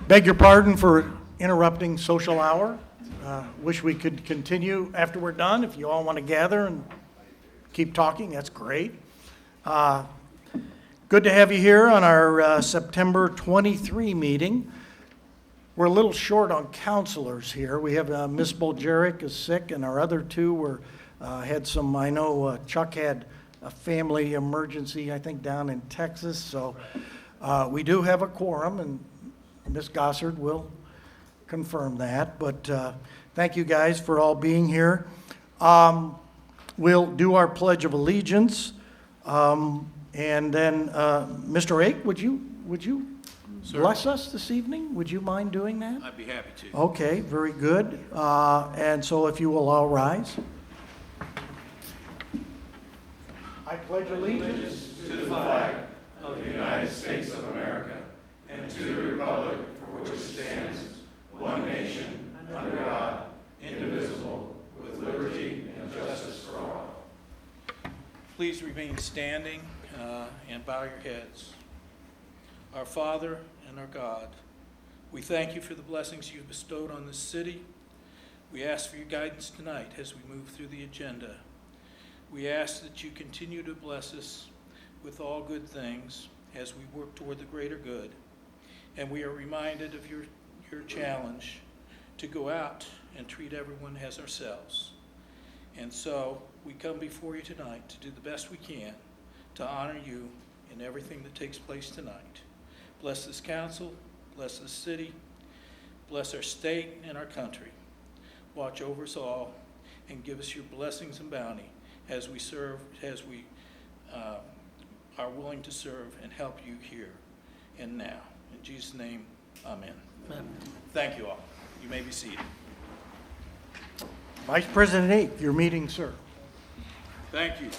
Beg your pardon for interrupting social hour. Wish we could continue after we're done. If you all want to gather and keep talking, that's great. Good to have you here on our September 23 meeting. We're a little short on counselors here. We have Ms. Boljeric is sick, and our other two had some, I know Chuck had a family emergency, I think, down in Texas. So we do have a quorum, and Ms. Gossard will confirm that. But thank you guys for all being here. We'll do our Pledge of Allegiance. And then, Mr. Ake, would you bless us this evening? Would you mind doing that? I'd be happy to. Okay, very good. And so if you will all rise. I pledge allegiance to the flag of the United States of America and to the republic for which it stands, one nation, under God, indivisible, with liberty and justice for all. Please remain standing and bow your heads. Our Father and our God, we thank you for the blessings you've bestowed on this city. We ask for your guidance tonight as we move through the agenda. We ask that you continue to bless us with all good things as we work toward the greater good. And we are reminded of your challenge to go out and treat everyone as ourselves. And so we come before you tonight to do the best we can to honor you in everything that takes place tonight. Bless this council, bless this city, bless our state and our country. Watch over us all and give us your blessings and bounty as we serve, as we are willing to serve and help you here and now. In Jesus' name, amen. Amen. Thank you all. You may be seated. Vice President Ake, your meeting, sir. Thank you.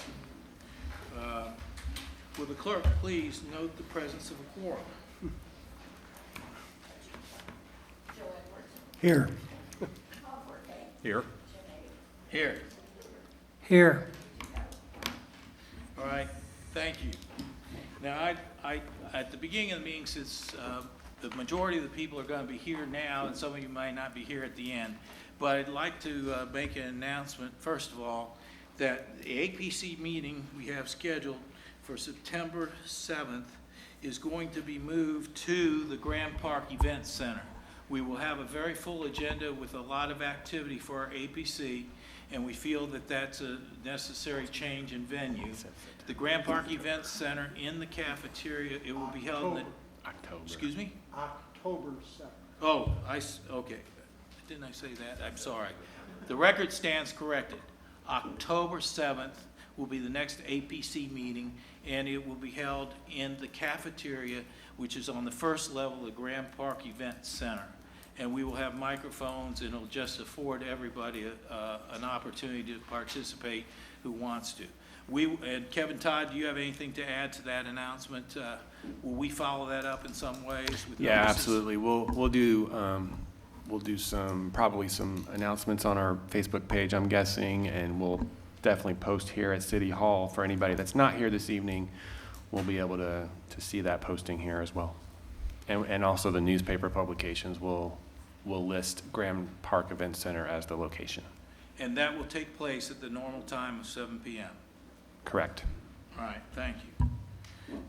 Will the clerk please note the presence of a quorum? Here. Here. Here. Here. All right, thank you. Now, I at the beginning of the meeting, since the majority of the people are going to be here now, and some of you might not be here at the end, but I'd like to make an announcement, first of all, that the APC meeting we have scheduled for September 7th is going to be moved to the Grand Park Event Center. We will have a very full agenda with a lot of activity for our APC, and we feel that that's a necessary change in venue. The Grand Park Event Center in the cafeteria, it will be held in October. Excuse me? October 7th. Oh, okay. Didn't I say that? I'm sorry. The record stands corrected. October 7th will be the next APC meeting, and it will be held in the cafeteria, which is on the first level of the Grand Park Event Center. And we will have microphones, and it'll just afford everybody an opportunity to participate who wants to. And Kevin Todd, do you have anything to add to that announcement? Will we follow that up in some ways? With Yeah, notices? absolutely. We'll do probably some announcements on our Facebook page, I'm guessing, and we'll definitely post here at City Hall for anybody that's not here this evening. We'll be able to see that posting here as well, and also the newspaper publications will list Grand Park Event Center as the location. And that will take place at the normal time of 7 p.m. Correct. All right, thank you.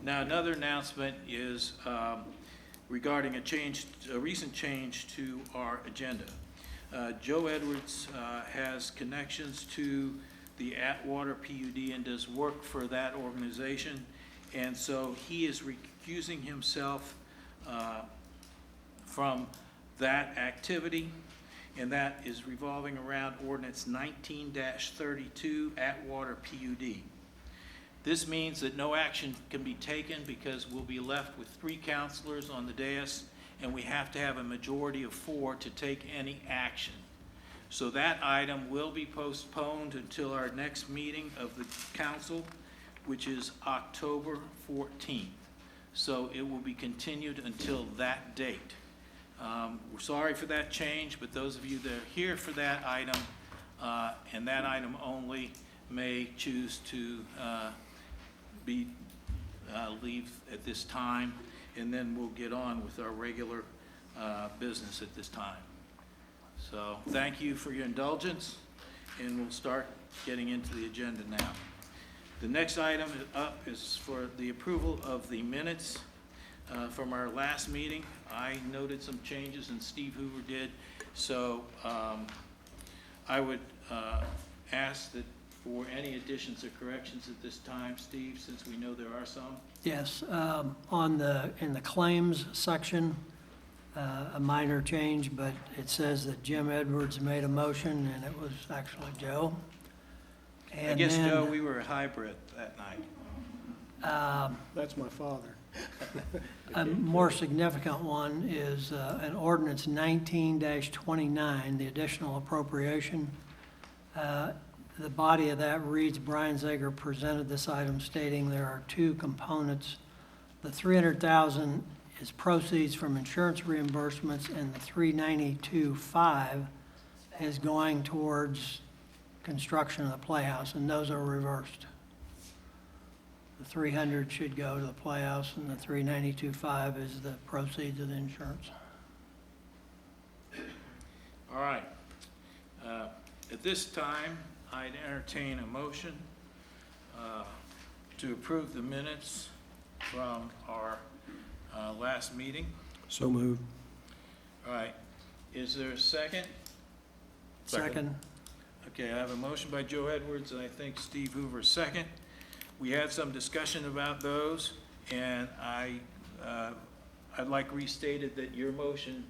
Now, another announcement is regarding a recent change to our agenda. Joe Edwards has connections to the Atwater PUD and does work for that organization, and so he is recusing himself from that activity, and that is revolving around ordinance 19-32 Atwater PUD. This means that no action can be taken because we'll be left with 3 counselors on the dais, and we have to have a majority of 4 to take any action. So that item will be postponed until our next meeting of the council, which is October 14th. So it will be continued until that date. We're sorry for that change, but those of you that are here for that item and that item only may choose to leave at this time, and then we'll get on with our regular business at this time. So thank you for your indulgence, and we'll start getting into the agenda now. The next item up is for the approval of the minutes from our last meeting. I noted some changes, and Steve Hoover did, so I would ask that for any additions or corrections at this time, Steve, since we know there are some. Yes, in the claims section, a minor change, but it says that Jim Edwards made a motion, and it was actually Joe. I And guess, then, Joe, we were a hybrid that night. That's my father. A more significant one is an ordinance 19-29, the additional appropriation. The body of that reads, Brian Zager presented this item stating there are two components. The $300,000 is proceeds from insurance reimbursements, and the $392,500 is going towards construction of the playhouse, and those are reversed. The 300 should go to the playhouse, and the 392.5 is the proceeds of the insurance. All right. At this time, I'd entertain a motion to approve the minutes from our last meeting. So moved. All right. Is there a second? Second. Okay, I have a motion by Joe Edwards, and I think Steve Hoover second. We had some discussion about those, and I'd like restated that your motion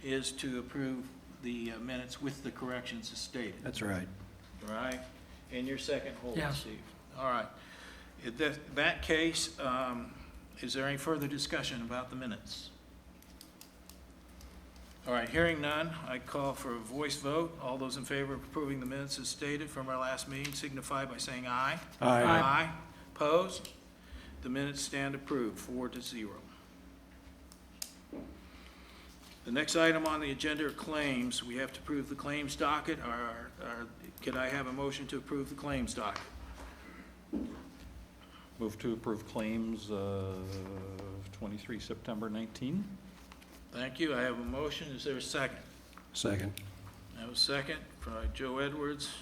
is to approve the minutes with the corrections as stated. That's right. All right? And your second hold, Yes. Steve. All right. In that case, is there any further discussion about the minutes? All right, hearing none, I call for a voice vote. All those in favor of approving the minutes as stated from our last meeting signify by saying aye. Aye. Aye. Opposed? The minutes stand approved, 4-0. The next item on the agenda are claims. We have to approve the claims docket. Could I have a motion to approve the claims docket? Move to approve claims of 23 September 19. Thank you. I have a motion. Is there a second? Second. I have a second by Joe Edwards.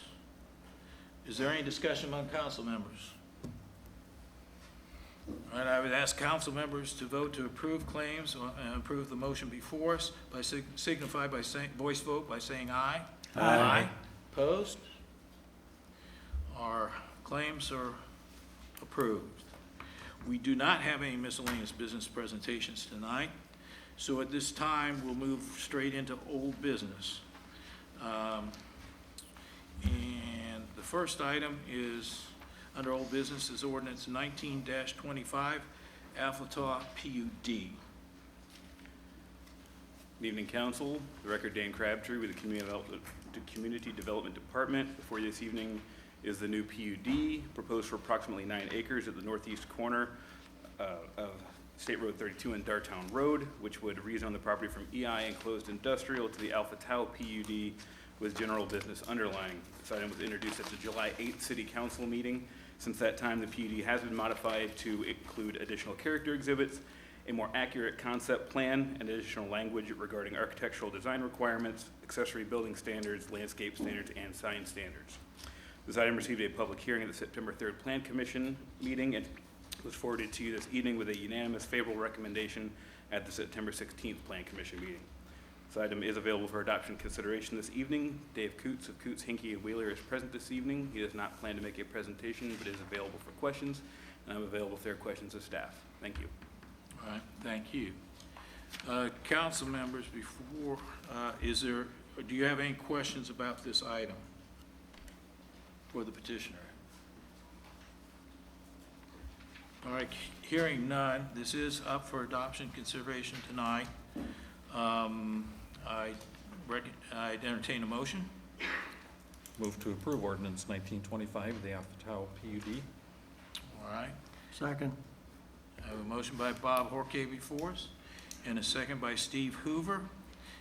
Is there any discussion among council members? All right, I would ask council members to vote to approve claims and approve the motion before us by signify by saying, voice vote by saying aye. Aye. Opposed? Our claims are approved. We do not have any miscellaneous business presentations tonight, so at this time, we'll move straight into old business. And the first item is, under old business, is ordinance 19-25, Alphatau PUD. Good evening, council. The record, Dan Crabtree with the Community Development Department. Before you this evening is the new PUD proposed for approximately 9 acres at the northeast corner of State Road 32 and Dartown Road, which would rezone the property from EI enclosed industrial to the Alphatau PUD with general business underlying. This item was introduced at the July 8th City Council meeting. Since that time, the PUD has been modified to include additional character exhibits, a more accurate concept plan, and additional language regarding architectural design requirements, accessory building standards, landscape standards, and sign standards. This item received a public hearing at the September 3rd Plan Commission meeting and was forwarded to you this evening with a unanimous favorable recommendation at the September 16th Plan Commission meeting. This item is available for adoption consideration this evening. Dave Coots of Coots, Hinkey, and Wheeler is present this evening. He does not plan to make a presentation, but is available for questions, and I'm available if there are questions of staff. Thank you. All right, thank you. Council members, before, do you have any questions about this item for the petitioner? All right, hearing none, this is up for adoption consideration tonight. I'd entertain a motion. Move to approve ordinance 1925, the Alphatau PUD. All right, Second. I have a motion by Bob Horke before us and a second by Steve Hoover.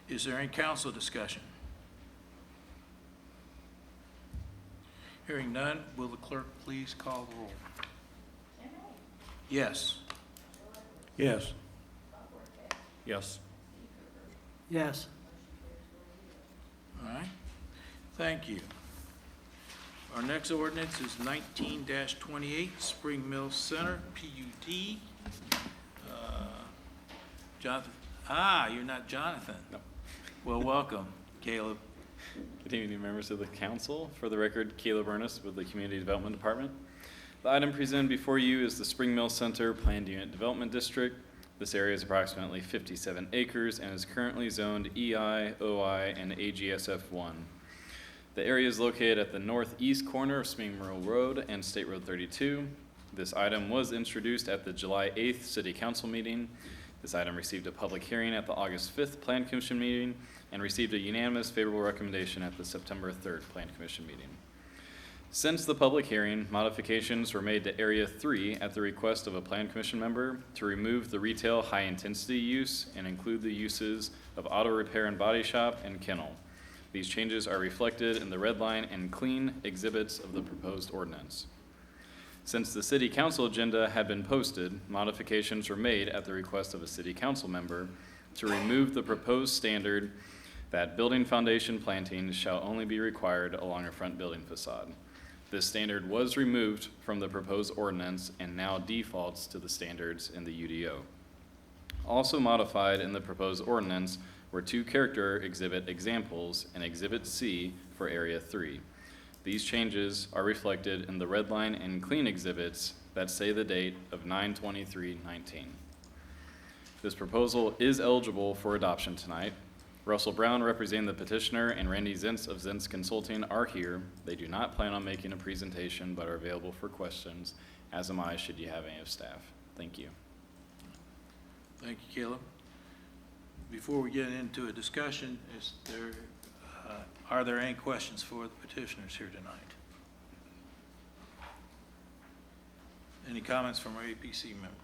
Is there any council discussion? Hearing none, will the clerk please call the roll? Yes. Yes. Yes. Yes. All right, thank you. Our next ordinance is 19-28, Spring Mill Center, PUD. Jonathan, you're not Jonathan. No. Well, welcome, Caleb. Good evening, members of the council. For the record, Caleb Ernest with the Community Development Department. The item presented before you is the Spring Mill Center Planned Unit Development District. This area is approximately 57 acres and is currently zoned EI, OI, and AGSF 1. The area is located at the northeast corner of Spring Mill Road and State Road 32. This item was introduced at the July 8th City Council meeting. This item received a public hearing at the August 5th Plan Commission meeting and received a unanimous favorable recommendation at the September 3rd Plan Commission meeting. Since the public hearing, modifications were made to Area 3 at the request of a Plan Commission member to remove the retail high-intensity use and include the uses of auto repair and body shop and kennel. These changes are reflected in the red line and clean exhibits of the proposed ordinance. Since the city council agenda had been posted, modifications were made at the request of a city council member to remove the proposed standard that building foundation plantings shall only be required along a front building facade. This standard was removed from the proposed ordinance and now defaults to the standards in the UDO. Also modified in the proposed ordinance were two character exhibit examples in Exhibit C for Area 3. These changes are reflected in the red line and clean exhibits that say the date of 9/23/19. This proposal is eligible for adoption tonight. Russell Brown, representing the petitioner, and Randy Zintz of Zintz Consulting are here. They do not plan on making a presentation, but are available for questions, as am I, should you have any of staff. Thank you. Thank you, Caleb. Before we get into a discussion, are there any questions for the petitioners here tonight? Any comments from our APC members?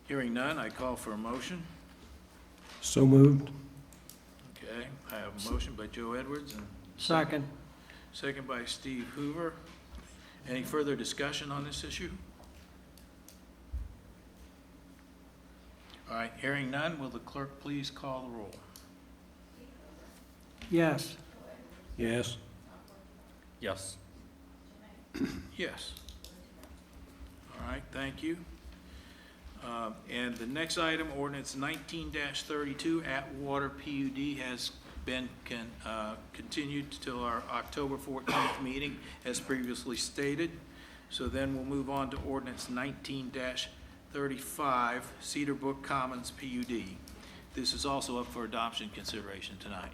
Hearing none, I call for a motion. So moved. Okay, I have a motion by Joe Edwards and Second. second by Steve Hoover. Any further discussion on this issue? All right, hearing none, will the clerk please call the roll? Yes. Yes. Yes. Yes. All right, thank you. And the next item, ordinance 19-32, Atwater PUD, has been continued till our October 14th meeting, as previously stated. So then we'll move on to ordinance 19-35, Cedar Brook Commons PUD. This is also up for adoption consideration tonight.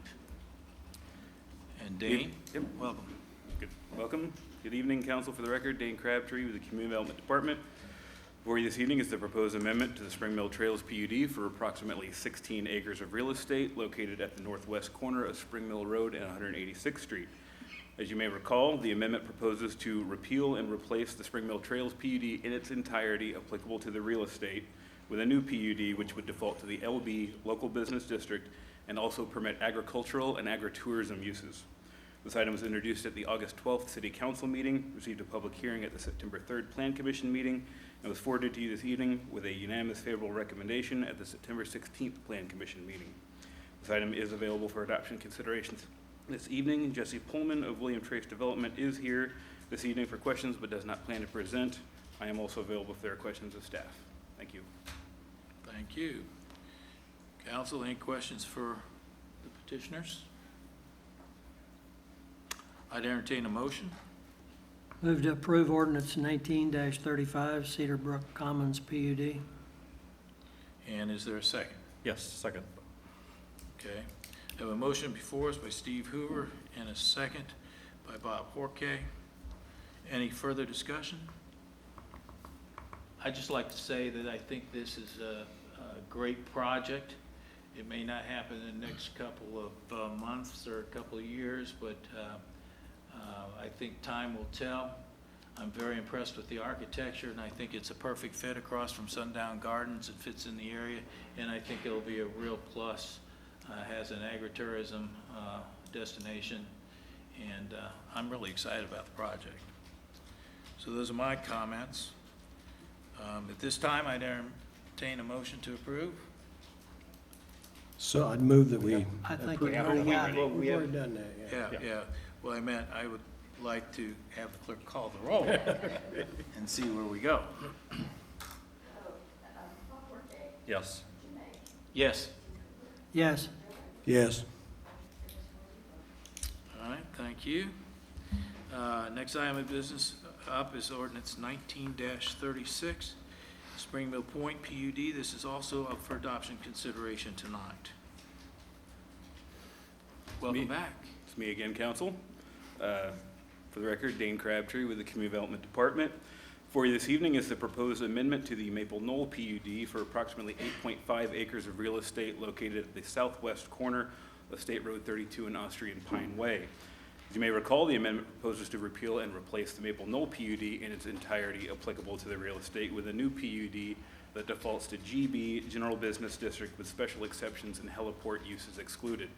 And Dane? Yep. Welcome. Good. Welcome. Good evening, council. For the record, Dane Crabtree with the Community Development Department. Before you this evening is the proposed amendment to the Spring Mill Trails PUD for approximately 16 acres of real estate located at the northwest corner of Spring Mill Road and 186th Street. As you may recall, the amendment proposes to repeal and replace the Spring Mill Trails PUD in its entirety applicable to the real estate with a new PUD which would default to the LB Local Business District and also permit agricultural and agritourism uses. This item was introduced at the August 12th City Council meeting, received a public hearing at the September 3rd Plan Commission meeting, and was forwarded to you this evening with a unanimous favorable recommendation at the September 16th Plan Commission meeting. This item is available for adoption considerations this evening. Jesse Pullman of William Trace Development is here this evening for questions but does not plan to present. I am also available if there are questions of staff. Thank you. Thank you. Council, any questions for the petitioners? I'd entertain a motion. Move to approve ordinance 19-35, Cedar Brook Commons PUD. And is there a second? Yes, second. Okay. I have a motion before us by Steve Hoover and a second by Bob Horkay. Any further discussion? I'd just like to say that I think this is a great project. It may not happen in the next couple of months or a couple of years, but I think time will tell. I'm very impressed with the architecture, and I think it's a perfect fit across from Sundown Gardens. It fits in the area, and I think it'll be a real plus. Has an agritourism destination, and I'm really excited about the project. So those are my comments. At this time, I'd entertain a motion to approve. So I'd move that we. I think approve- we already got it. We've already done that, yeah. Yeah. Well, I meant I would like to have the clerk call the roll and see where we go. Yes. Yes. Yes, Yes. All right, thank you. Next item of business up is ordinance 19-36, Spring Mill Point PUD. This is also up for adoption consideration tonight. Welcome Me. back. It's me again, council. For the record, Dane Crabtree with the Community Development Department. For you this evening is the proposed amendment to the Maple Knoll PUD for approximately 8.5 acres of real estate located at the southwest corner of State Road 32 and Austrian Pine Way. As you may recall, the amendment proposes to repeal and replace the Maple Knoll PUD in its entirety applicable to the real estate with a new PUD that defaults to GB, General Business District, with special exceptions and heliport uses excluded.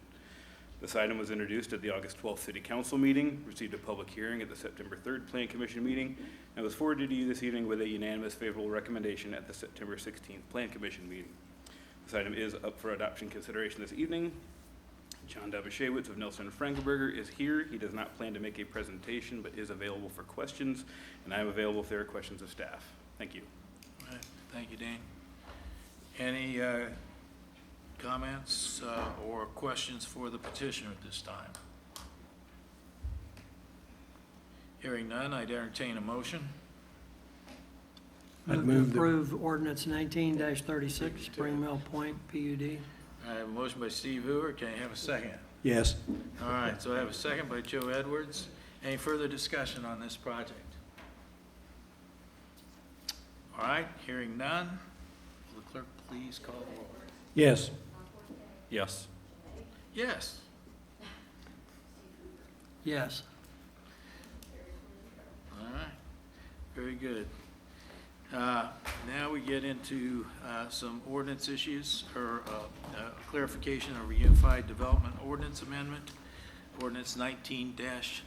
This item was introduced at the August 12th City Council meeting, received a public hearing at the September 3rd Plan Commission meeting, and was forwarded to you this evening with a unanimous favorable recommendation at the September 16th Plan Commission meeting. This item is up for adoption consideration this evening. John Dabashewitz of Nelson and Frankenberger is here. He does not plan to make a presentation, but is available for questions, and I am available if there are questions of staff. Thank you. All right, thank you, Dane. Any comments or questions for the petitioner at this time? Hearing none, I'd entertain a motion. I'd move move to that- approve ordinance 19-36, Spring Mill Point PUD. I have a motion by Steve Hoover. Can I have a second? Yes. All right, so I have a second by Joe Edwards. Any further discussion on this project? All right, hearing none, will the clerk please call the roll? Yes. Yes. Yes. Yes, All right, very good. Now we get into some ordinance issues, or clarification of a Unified Development Ordinance Amendment, Ordinance 19-40,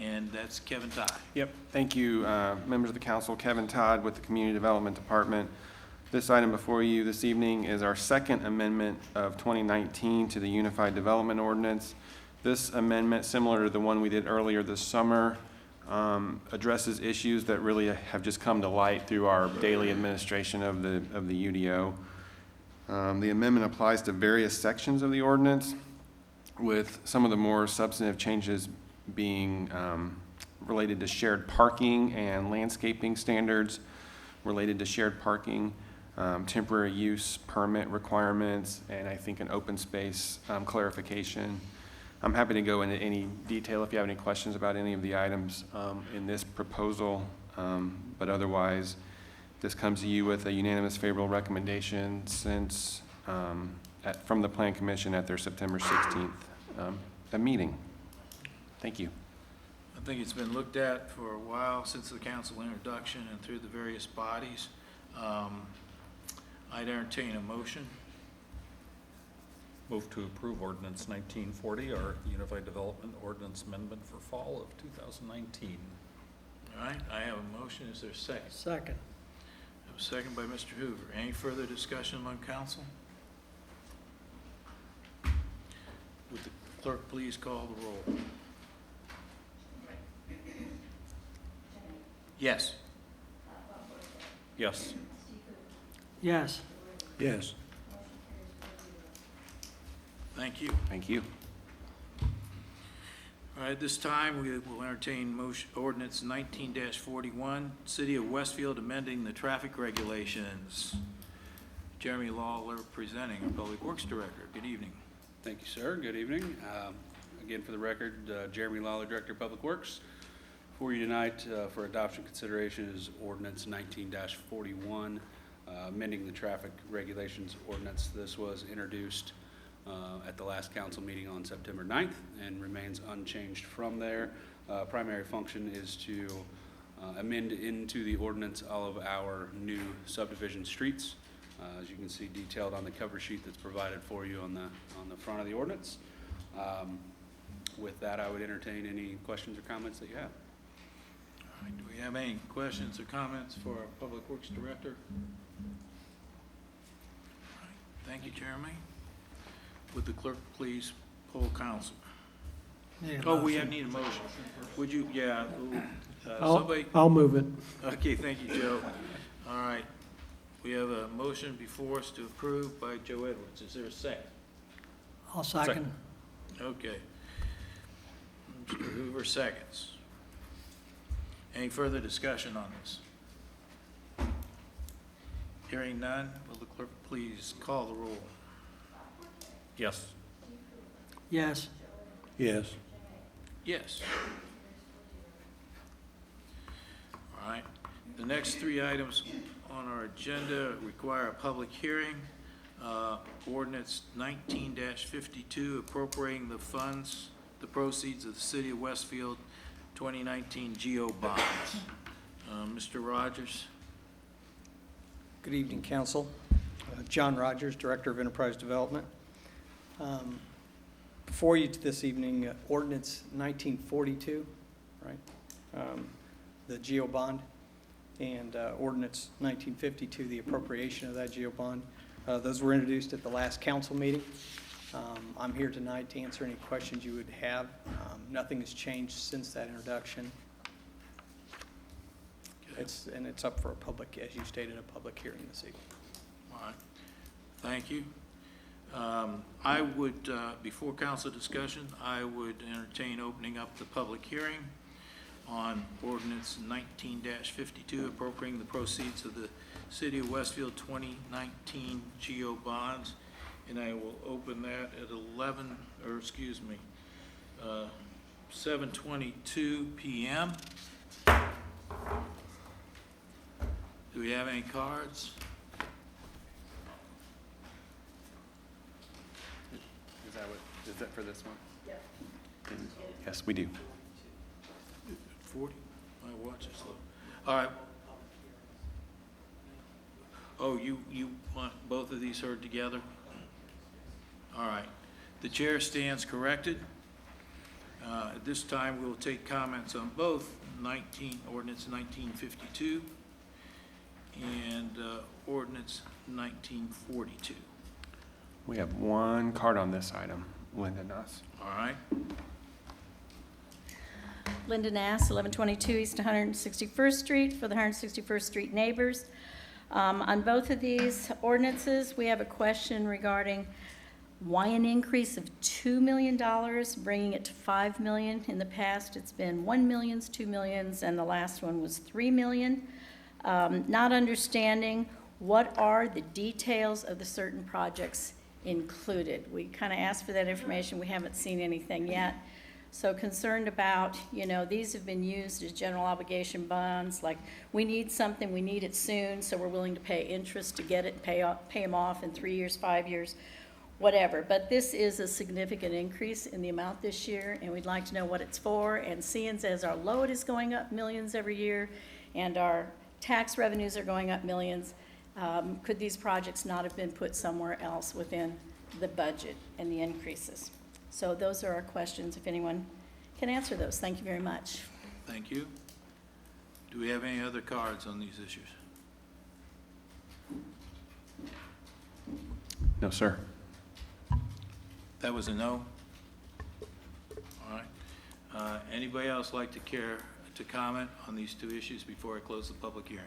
and that's Kevin Todd. Yep, thank you, members of the council. Kevin Todd with the Community Development Department. This item before you this evening is our second amendment of 2019 to the Unified Development Ordinance. This amendment, similar to the one we did earlier this summer, addresses issues that really have just come to light through our daily administration of the UDO. The amendment applies to various sections of the ordinance, with some of the more substantive changes being related to shared parking and landscaping standards related to shared parking, temporary use permit requirements, and I think an open space clarification. I'm happy to go into any detail if you have any questions about any of the items in this proposal, but otherwise, this comes to you with a unanimous favorable recommendation since from the Plan Commission at their September 16th meeting. Thank you. I think it's been looked at for a while since the council introduction and through the various bodies. I'd entertain a motion. Move to approve ordinance 1940, our Unified Development Ordinance Amendment for fall of 2019. All right, I have a motion. Is there a second? second. I have a second by Mr. Hoover. Any further discussion among council? Would the clerk please call the roll? Yes. Yes. Yes, Yes. Thank you. Thank you. All right, this time we will entertain motion, ordinance 19-41, City of Westfield amending the traffic regulations. Jeremy Lawler presenting, our Public Works Director. Good evening. Thank you, sir. Good evening. Again, for the record, Jeremy Lawler, Director of Public Works. For you tonight, for adoption consideration is ordinance 19-41, amending the traffic regulations ordinance. This was introduced at the last council meeting on September 9th and remains unchanged from there. Primary function is to amend into the ordinance all of our new subdivision streets. As you can see detailed on the cover sheet that's provided for you on the front of the ordinance. With that, I would entertain any questions or comments that you have. All right, do we have any questions or comments for our Public Works Director? All right, Thank you, Jeremy. Would the clerk please poll council? Need a Oh, we motion. need a motion. Would you, yeah, I'll, somebody, I'll move it. okay, thank you, Joe. All right. We have a motion before us to approve by Joe Edwards. Is there a second? I'll second. Okay. Mr. Hoover seconds. Any further discussion on this? Hearing none, will the clerk please call the roll? Yes. Yes. Yes. Yes. All right. The next three items on our agenda require a public hearing. Ordinance 19-52, appropriating the funds, the proceeds of the City of Westfield 2019 GO bonds. Mr. Rogers? Good evening, Council. John Rogers, Director of Enterprise Development. Before you this evening, Ordinance 1942, right? The GO bond, and Ordinance 1952, the appropriation of that GO bond. Those were introduced at the last council meeting. I'm here tonight to answer any questions you would have. Nothing has changed since that introduction. It's up for a public, as you stated, a public hearing this evening. All right. Thank you. I would, before council discussion, I would entertain opening up the public hearing on ordinance 19-52, appropriating the proceeds of the City of Westfield 2019 GO bonds. And I will open that at 7:22 p.m. Do we have any cards? Is that for this one? Yes, we do. 40? My watch is slow. All right. Oh, you want both of these heard together? All right. The chair stands corrected. At this time, we will take comments on both ordinance 1952 and ordinance 1942. We have one card on this item. Linda Nuss. All right. Linda Nass, 1122 East 161st Street, for the 161st Street neighbors. On both of these ordinances, we have a question regarding why an increase of $2 million, bringing it to $5 million. In the past, it's been $1 million, $2 million, and the last one was $3 million. Not understanding what are the details of the certain projects included. We kind of asked for that information. We haven't seen anything yet. So concerned about, these have been used as general obligation bonds, like we need something, we need it soon, so we're willing to pay interest to get it, pay them off in 3 years, 5 years, whatever. But this is a significant increase in the amount this year, and we'd like to know what it's for. And seeing as our load is going up millions every year, and our tax revenues are going up millions, could these projects not have been put somewhere else within the budget and the increases? So those are our questions, if anyone can answer those. Thank you very much. Thank you. Do we have any other cards on these issues? No, sir. That was a no? All right. Anybody else like to care to comment on these two issues before I close the public hearing?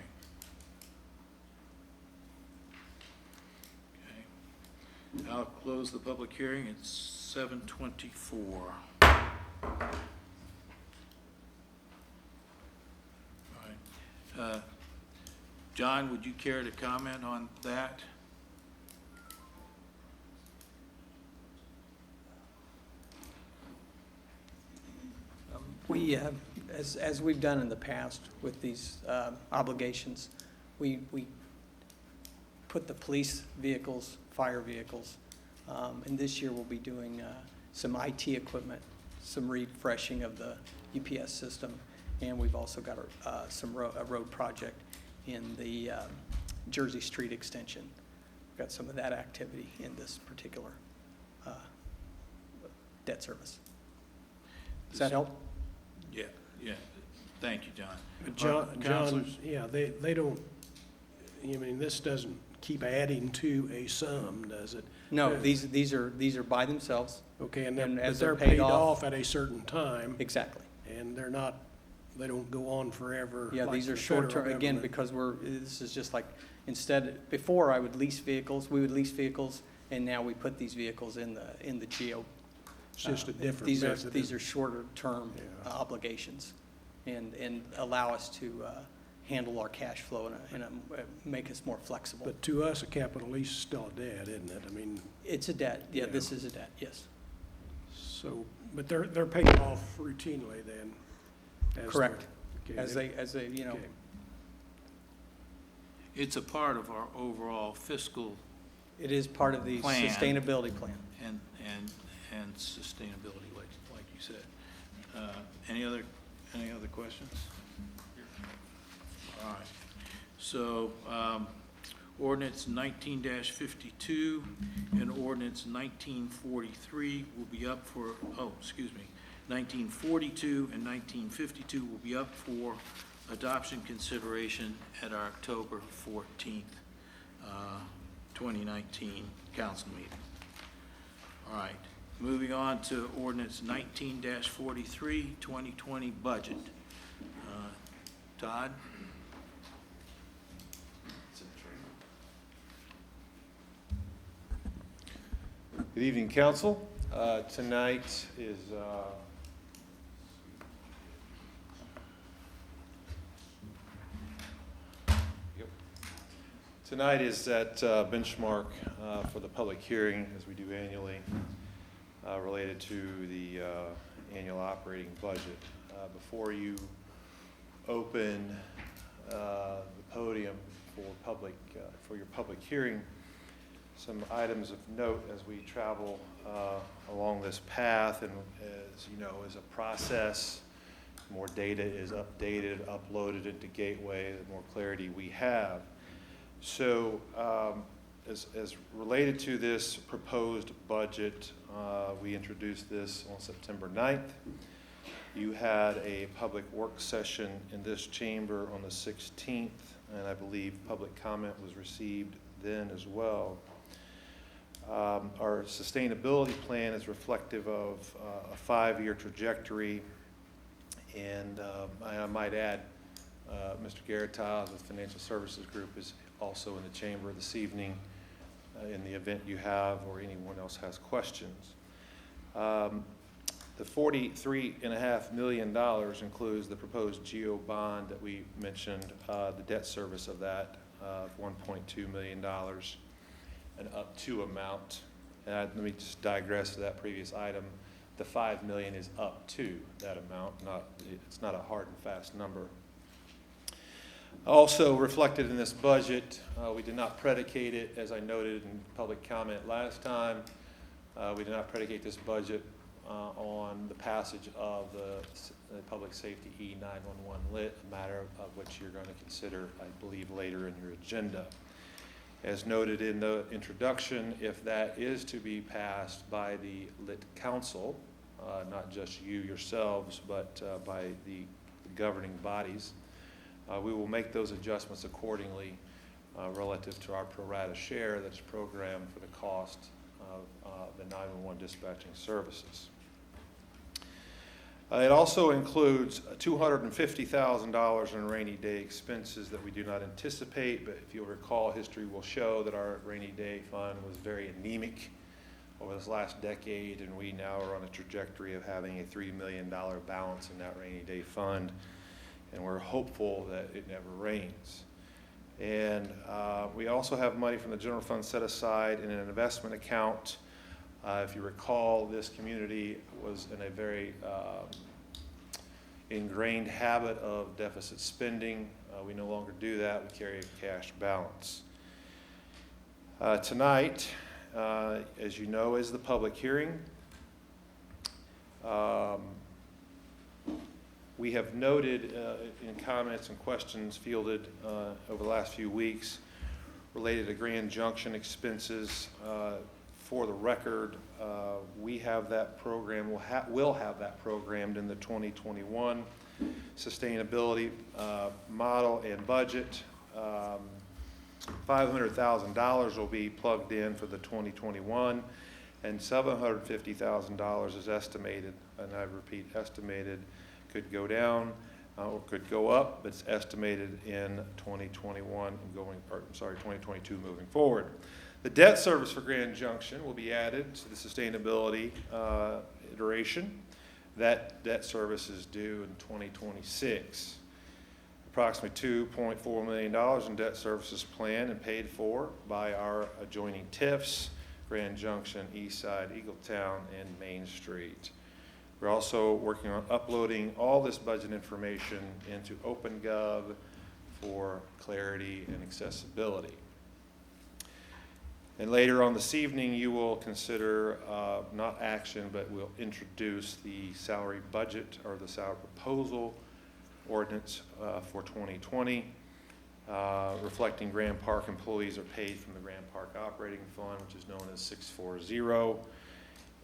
Okay. I'll close the public hearing at 7:24. All right. John, would you care to comment on that? We, as we've done in the past with these obligations, we put the police vehicles, fire vehicles, and this year we'll be doing some IT equipment, some refreshing of the UPS system, and we've also got a road project in the Jersey Street extension. We've got some of that activity in this particular debt service. Does that help? Yeah. Thank you, John. John, Counselors? yeah, they don't, this doesn't keep adding to a sum, does it? No, these are by themselves. Okay, and and then, as but they're they're paid paid off- off at a certain time, Exactly. and they don't go on forever. Yeah, like these are the federal short-term, again, government. because this is just like, before I would lease vehicles, we would lease vehicles, and now we put these vehicles in the GO. It's just a different These method. are shorter-term Yeah. obligations, and allow us to handle our cash flow and make us more flexible. But to us, a capital lease is still a debt, isn't it? I mean, It's a debt, yeah, Yeah. this is a debt, yes. so, but they're paid off routinely then? as Correct. they're- okay, As they, you know, okay. It's a part of our overall fiscal it is part of the Plan. sustainability plan. and sustainability, like you said. Any other questions? All right. So, ordinance 19-52 and ordinance 1943 will be up for, 1942 and 1952 will be up for adoption consideration at our October 14th, 2019 council meeting. All right, moving on to ordinance 19-43, 2020 budget. Todd? Good evening, council. Tonight is, tonight is that benchmark for the public hearing, as we do annually, related to the annual operating budget. Before you open the podium for your public hearing, some items of note as we travel along this path, and as you know, as a process, more data is updated, uploaded into Gateway, the more clarity we have. So as related to this proposed budget, we introduced this on September 9th. You had a public work session in this chamber on the 16th, and I believe public comment was received then as well. Our sustainability plan is reflective of a 5-year trajectory, and I might add, Mr. Garretiles with Financial Services Group is also in the chamber this evening in the event you have or anyone else has questions. The $43.5 million includes the proposed GEO bond that we mentioned, the debt service of that of $1.2 million. An up to amount. And let me just digress to that previous item. The $5 million is up to that amount, it's not a hard and fast number. Also reflected in this budget, we did not predicate it, as I noted in public comment last time. We did not predicate this budget on the passage of the Public Safety E911 lit, a matter of which you're going to consider, I believe, later in your agenda. As noted in the introduction, if that is to be passed by the lit council, not just you yourselves, but by the governing bodies, we will make those adjustments accordingly relative to our pro rata share that's programmed for the cost of the 911 dispatching services. It also includes $250,000 in rainy day expenses that we do not anticipate, but if you'll recall, history will show that our rainy day fund was very anemic over this last decade, and we now are on a trajectory of having a $3 million balance in that rainy day fund, and we're hopeful that it never rains. And we also have money from the general fund set aside in an investment account. If you recall, this community was in a very ingrained habit of deficit spending. We no longer do that. We carry a cash balance. Tonight, as you know, is the public hearing. We have noted in comments and questions fielded over the last few weeks related to Grand Junction expenses. For the record, we have that program, will have that programmed in the 2021 sustainability model and budget. $500,000 will be plugged in for the 2021, and $750,000 is estimated, and I repeat, estimated, could go down or could go up, but it's estimated in 2021 and 2022 moving forward. The debt service for Grand Junction will be added to the sustainability iteration. That debt service is due in 2026. Approximately $2.4 million in debt services planned and paid for by our adjoining TIFs, Grand Junction, Eastside, Eagletown, and Main Street. We're also working on uploading all this budget information into OpenGov for clarity and accessibility. And later on this evening, you will consider, not action, but we'll introduce the salary budget or the salary proposal ordinance for 2020, reflecting Grand Park employees are paid from the Grand Park Operating Fund, which is known as 640.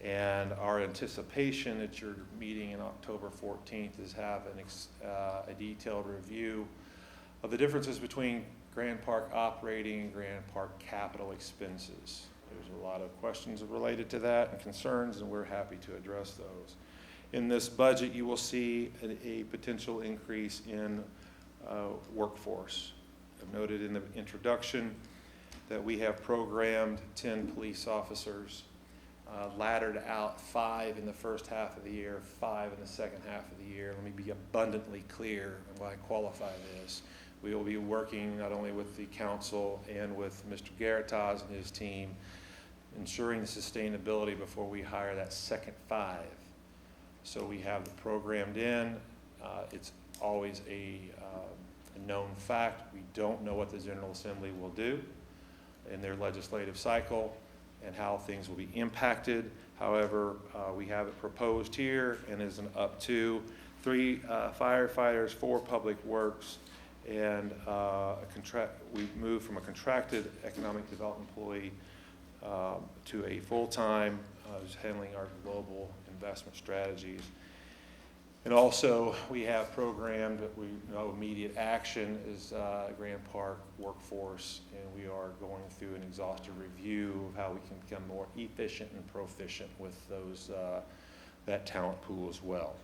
And our anticipation at your meeting in October 14th is have a detailed review of the differences between Grand Park operating and Grand Park capital expenses. There's a lot of questions related to that and concerns, and we're happy to address those. In this budget, you will see a potential increase in workforce. I've noted in the introduction that we have programmed 10 police officers, laddered out 5 in the first half of the year, 5 in the second half of the year. Let me be abundantly clear on why I qualify this. We will be working not only with the council and with Mr. Garitas and his team, ensuring the sustainability before we hire that second 5. So we have the programmed in. It's always a known fact. We don't know what the General Assembly will do in their legislative cycle and how things will be impacted. However, we have it proposed here and is an up to 3 firefighters, 4 public works, and we moved from a contracted economic development employee to a full-time who's handling our global investment strategies. And also, we have programmed, we know immediate action is Grand Park workforce, and we are going through an exhaustive review of how we can become more efficient and proficient with those that talent pool as well.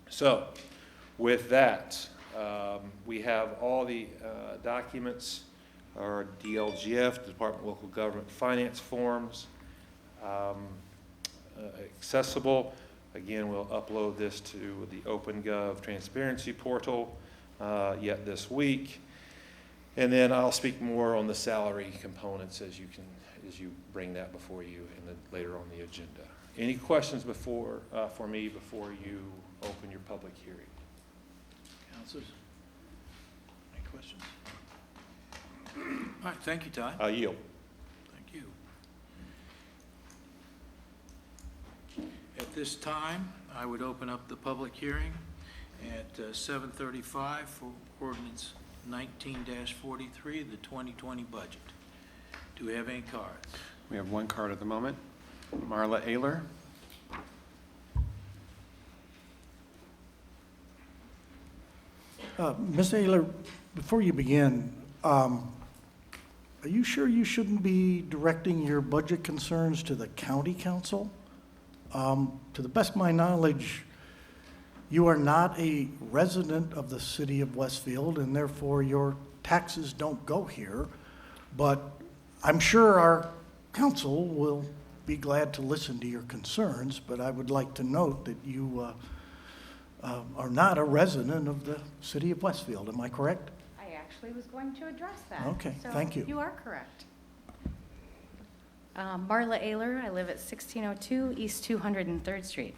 So, with that, we have all the documents, our DLGF, Department of Local Government Finance forms, accessible. Again, we'll upload this to the OpenGov transparency portal yet this week. And then I'll speak more on the salary components as you bring that before you and then later on the agenda. Any questions for me before you open your public hearing? Councilors? Any questions? All right, thank you, Ty. I yield. Thank you. At this time, I would open up the public hearing at 7:35 for ordinance 19-43, the 2020 budget. Do we have any cards? We have one card at the moment. Marla Ayler. Ms. Ayler, before you begin, are you sure you shouldn't be directing your budget concerns to the county council? To the best of my knowledge, you are not a resident of the city of Westfield, and therefore your taxes don't go here. But I'm sure our council will be glad to listen to your concerns, but I would like to note that you are not a resident of the city of Westfield. Am I correct? I actually was going to address that. Okay, thank you. So you are correct. Marla Ayler, I live at 1602 East 203rd Street.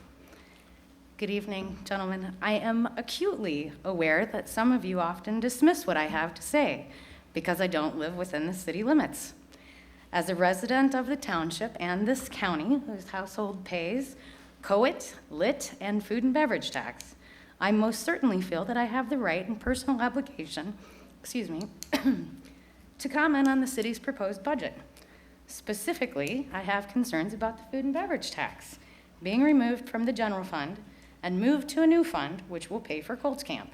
Good evening, gentlemen. I am acutely aware that some of you often dismiss what I have to say because I don't live within the city limits. As a resident of the township and this county, whose household pays COIT, lit, and food and beverage tax, I most certainly feel that I have the right and personal obligation, to comment on the city's proposed budget. Specifically, I have concerns about the food and beverage tax being removed from the general fund and moved to a new fund, which will pay for Colts Camp.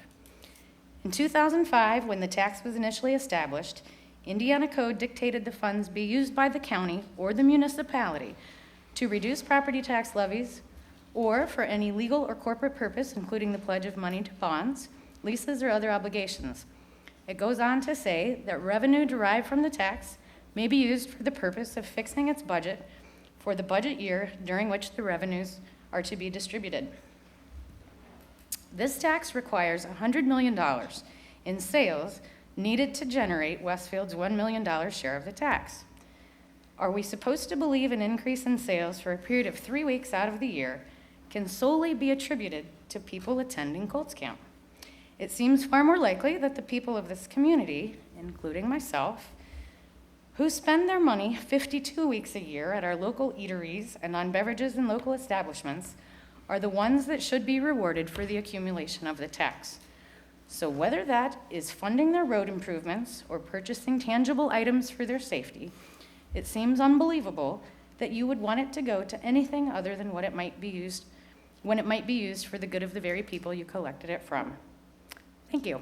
In 2005, when the tax was initially established, Indiana code dictated the funds be used by the county or the municipality to reduce property tax levies or for any legal or corporate purpose, including the pledge of money to bonds, leases, or other obligations. It goes on to say that revenue derived from the tax may be used for the purpose of fixing its budget for the budget year during which the revenues are to be distributed. This tax requires $100 million in sales needed to generate Westfield's $1 million share of the tax. Are we supposed to believe an increase in sales for a period of 3 weeks out of the year can solely be attributed to people attending Colts Camp? It seems far more likely that the people of this community, including myself, who spend their money 52 weeks a year at our local eateries and on beverages in local establishments, are the ones that should be rewarded for the accumulation of the tax. So whether that is funding their road improvements or purchasing tangible items for their safety, it seems unbelievable that you would want it to go to anything other than what it might be used, when it might be used for the good of the very people you collected it from. Thank you.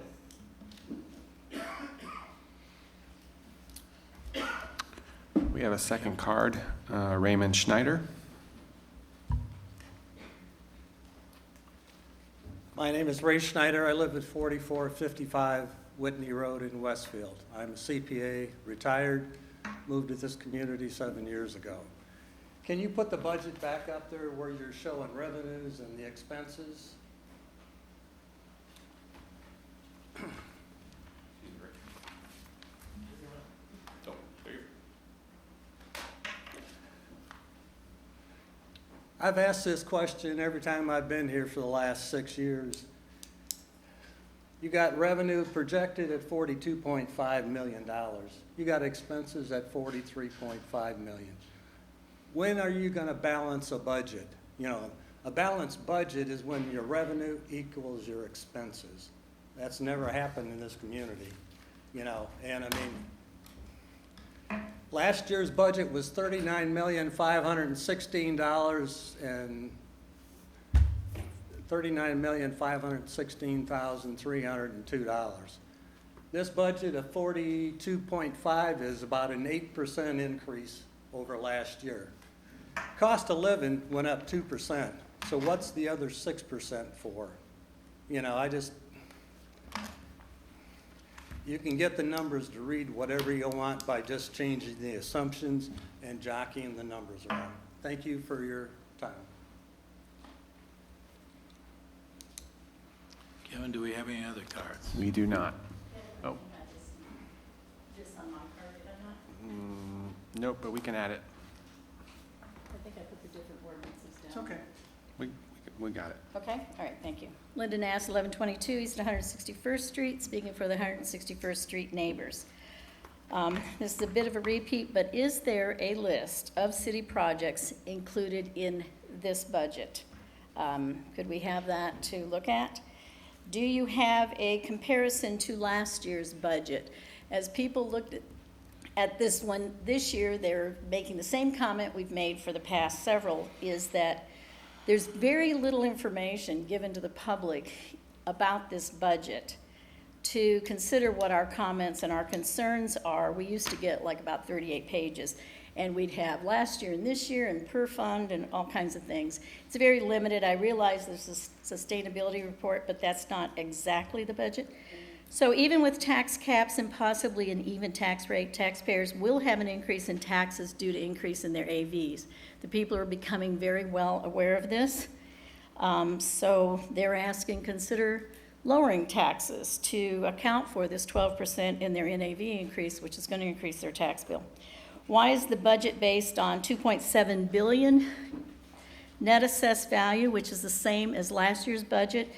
We have a second card, Raymond Schneider. My name is Ray Schneider. I live at 4455 Whitney Road in Westfield. I'm a CPA, retired, moved to this community 7 years ago. Can you put the budget back up there where you're showing revenues and the expenses? I've asked this question every time I've been here for the last 6 years. You got revenue projected at $42.5 million. You got expenses at $43.5 million. When are you going to balance a budget? You know, a balanced budget is when your revenue equals your expenses. That's never happened in this community, you know, and I mean, last year's budget was $39,516 and $39,516,302. This budget of 42.5 is about an 8% increase over last year. Cost of living went up 2%. So what's the other 6% for? You know, you can get the numbers to read whatever you want by just changing the assumptions and jockeying the numbers around. Thank you for your time. Kevin, do we have any other cards? We do not. Oh, Just on my card, did I not? nope, but we can add it. I think I put the different ordinances down. It's okay. We got it. Okay, all right, thank you. Linda Nass, 1122 East 161st Street, speaking for the 161st Street neighbors. This is a bit of a repeat, but is there a list of city projects included in this budget? Could we have that to look at? Do you have a comparison to last year's budget? As people looked at this one this year, they're making the same comment we've made for the past several, is that there's very little information given to the public about this budget to consider what our comments and our concerns are. We used to get like about 38 pages, and we'd have last year and this year and per fund and all kinds of things. It's very limited. I realize there's a sustainability report, but that's not exactly the budget. So even with tax caps and possibly an even tax rate, taxpayers will have an increase in taxes due to increase in their AVs. The people are becoming very well aware of this. So they're asking, consider lowering taxes to account for this 12% in their NAV increase, which is going to increase their tax bill. Why is the budget based on 2.7 billion net assessed value, which is the same as last year's budget,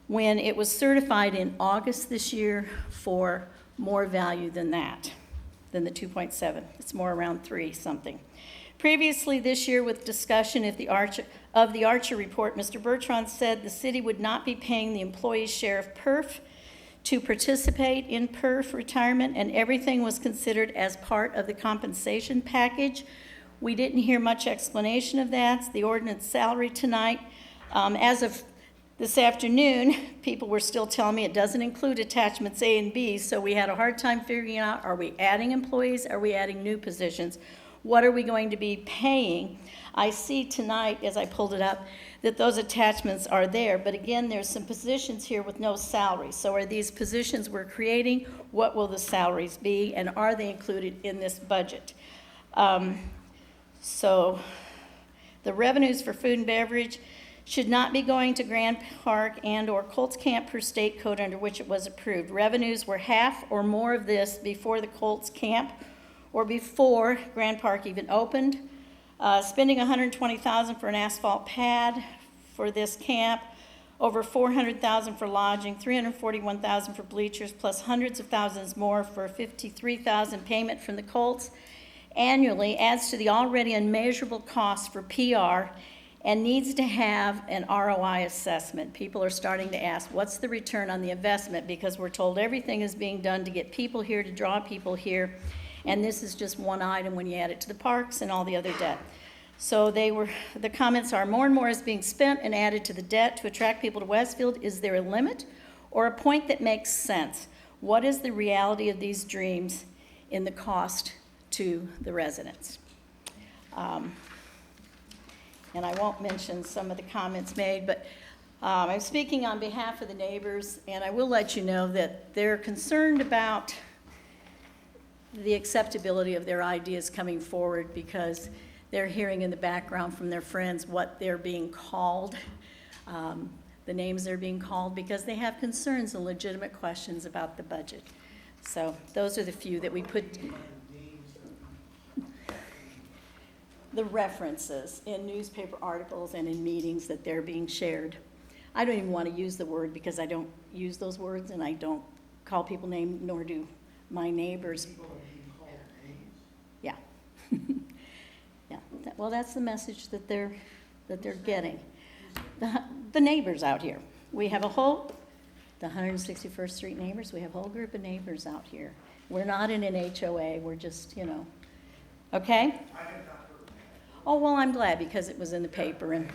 when it was certified in August this year for more value than that, than the 2.7. It's more around 3 something. Previously this year, with discussion of the Archer report, Mr. Bertrand said the city would not be paying the employee's share of PERF to participate in PERF retirement, and everything was considered as part of the compensation package. We didn't hear much explanation of that. It's the ordinance salary tonight. As of This afternoon, people were still telling me it doesn't include attachments A and B, so we had a hard time figuring out, are we adding employees, are we adding new positions? What are we going to be paying? I see tonight, as I pulled it up, that those attachments are there, but again, there's some positions here with no salaries. So are these positions we're creating? What will the salaries be, and are they included in this budget? So the revenues for food and beverage should not be going to Grand Park and/or Colts Camp per state code under which it was approved. Revenues were half or more of this before the Colts Camp or before Grand Park even opened. Spending $120,000 for an asphalt pad for this camp, over $400,000 for lodging, $341,000 for bleachers, plus hundreds of thousands more for $53,000 payment from the Colts annually adds to the already unmeasurable cost for PR and needs to have an ROI assessment. People are starting to ask, what's the return on the investment? Because we're told everything is being done to get people here, to draw people here, and this is just one item when you add it to the parks and all the other debt. So the comments are, more and more is being spent and added to the debt to attract people to Westfield. Is there a limit or a point that makes sense? What is the reality of these dreams in the cost to the residents? And I won't mention some of the comments made, but I'm speaking on behalf of the neighbors, and I will let you know that they're concerned about the acceptability of their ideas coming forward because they're hearing in the background from their friends what they're being called, the names they're being called, because they have concerns and legitimate questions about the budget. So those are the few that we put. The references in newspaper articles and in meetings that they're being shared. I don't even want to use the word because I don't use those words and I don't call people names, nor do my neighbors. Yeah. Yeah. Well, that's the message that they're getting. The neighbors out here. We have the 161st Street neighbors, we have a whole group of neighbors out here. We're not in an HOA, we're just, okay? Oh, well, I'm glad because it was in the paper,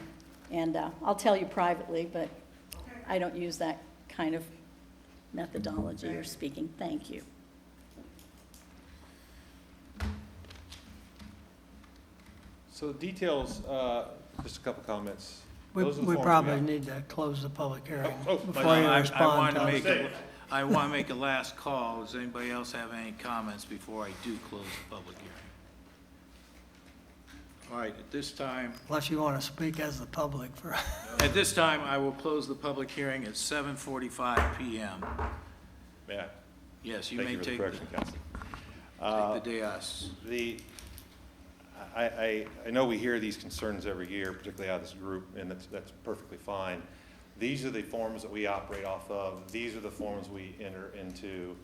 and I'll tell you privately, but I don't use that kind of methodology or speaking. Thank you. So the details, just a couple comments. We Those are the forms probably have. need to close the public hearing Oh, before you respond to us. I want to make a last call. Does anybody else have any comments before I do close the public hearing? All right, at this time, Unless you want to speak as the public for, I will close the public hearing at 7:45 PM. Yeah. Yes, you Thank may you for the take correction, Council. the dais. I know we hear these concerns every year, particularly out of this group, and that's perfectly fine. These are the forms that we operate off of. These are the forms we enter into.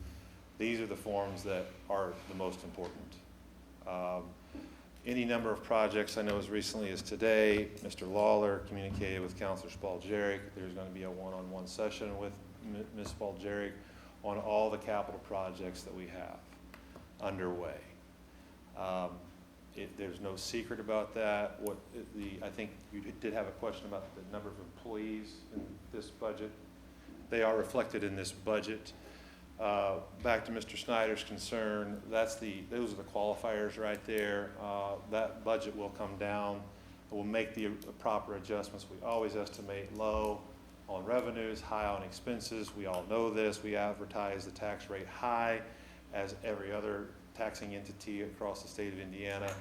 These are the forms that are the most important. Any number of projects, I know as recently as today, Mr. Lawler communicated with Councilor Spalgeric. There's going to be a one-on-one session with Ms. Spalgeric on all the capital projects that we have underway. There's no secret about that. I think you did have a question about the number of employees in this budget. They are reflected in this budget. Back to Mr. Snyder's concern, those are the qualifiers right there. That budget will come down. We'll make the proper adjustments. We always estimate low on revenues, high on expenses. We all know this. We advertise the tax rate high as every other taxing entity across the state of Indiana.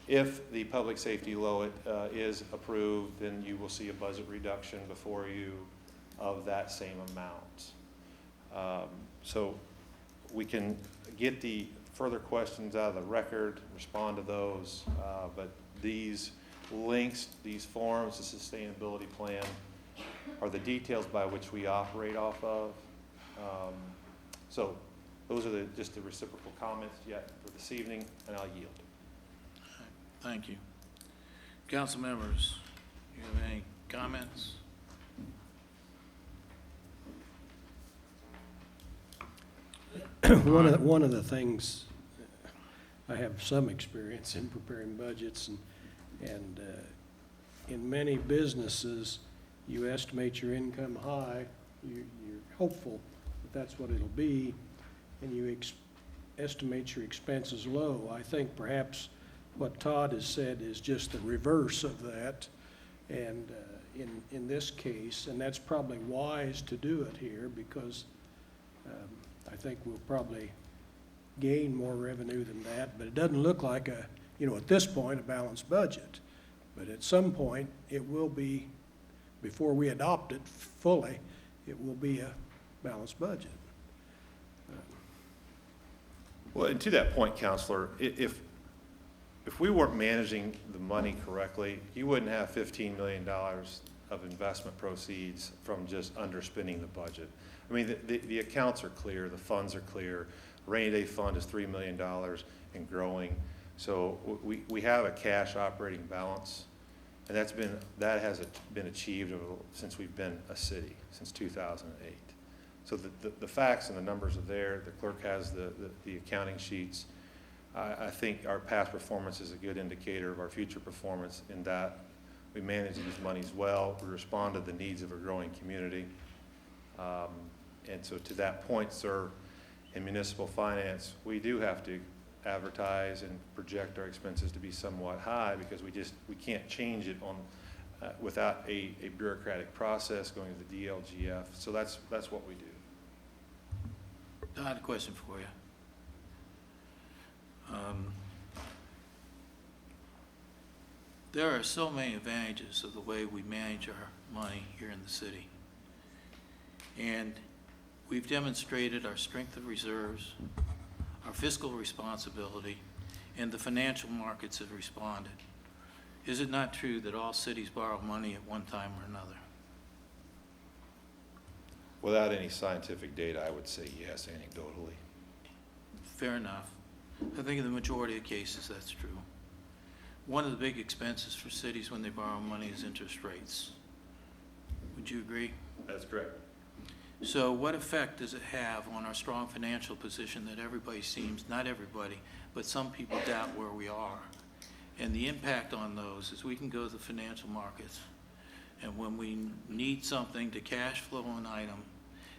If the public safety low is approved, then you will see a budget reduction before you of that same amount. So we can get the further questions out of the record, respond to those, but these links, these forms, the sustainability plan are the details by which we operate off of. So those are just the reciprocal comments yet for this evening, and I'll yield. Thank you. Council members, you have any comments? One of the things, I have some experience in preparing budgets, and in many businesses, you estimate your income high, you're hopeful that that's what it'll be, and you estimate your expenses low. I think perhaps what Todd has said is just the reverse of that. And in this case, and that's probably wise to do it here, because I think we'll probably gain more revenue than that, but it doesn't look like at this point, a balanced budget. But at some point, it will be, before we adopt it fully, it will be a balanced budget. Well, and to that point, Counselor, if we weren't managing the money correctly, you wouldn't have $15 million of investment proceeds from just underspending the budget. I mean, the accounts are clear, the funds are clear. Rainy day fund is $3 million and growing. So we have a cash operating balance, and that has been achieved since we've been a city, since 2008. So the facts and the numbers are there. The clerk has the accounting sheets. I think our past performance is a good indicator of our future performance in that we manage these monies well, we respond to the needs of a growing community. And so to that point, sir, in municipal finance, we do have to advertise and project our expenses to be somewhat high because we can't change it without a bureaucratic process going to the DLGF. So that's what we do. I had a question for you. There are so many advantages of the way we manage our money here in the city. And we've demonstrated our strength of reserves, our fiscal responsibility, and the financial markets have responded. Is it not true that all cities borrow money at one time or another? Without any scientific data, I would say yes, anecdotally. Fair enough. I think in the majority of cases that's true. One of the big expenses for cities when they borrow money is interest rates. Would you agree? That's correct. So what effect does it have on our strong financial position that everybody seems, not everybody, but some people doubt where we are? And the impact on those is we can go to the financial markets, and when we need something to cash flow an item,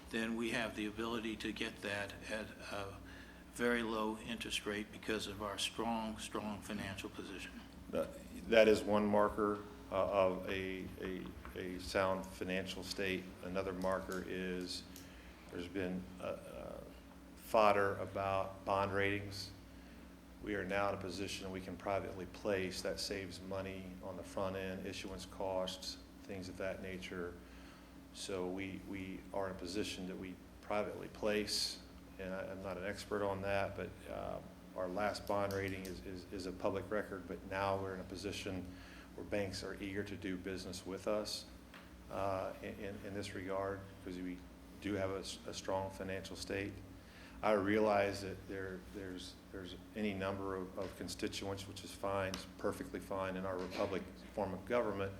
then we have the ability to get that at a very low interest rate because of our strong financial position. That is one marker of a sound financial state. Another marker is there's been fodder about bond ratings. We are now in a position we can privately place. That saves money on the front end, issuance costs, things of that nature. So we are in a position that we privately place, and I'm not an expert on that, but our last bond rating is a public record, but now we're in a position where banks are eager to do business with us in this regard, because we do have a strong financial state. I realize that there's any number of constituents, which is fine, it's perfectly fine in our republic form of government,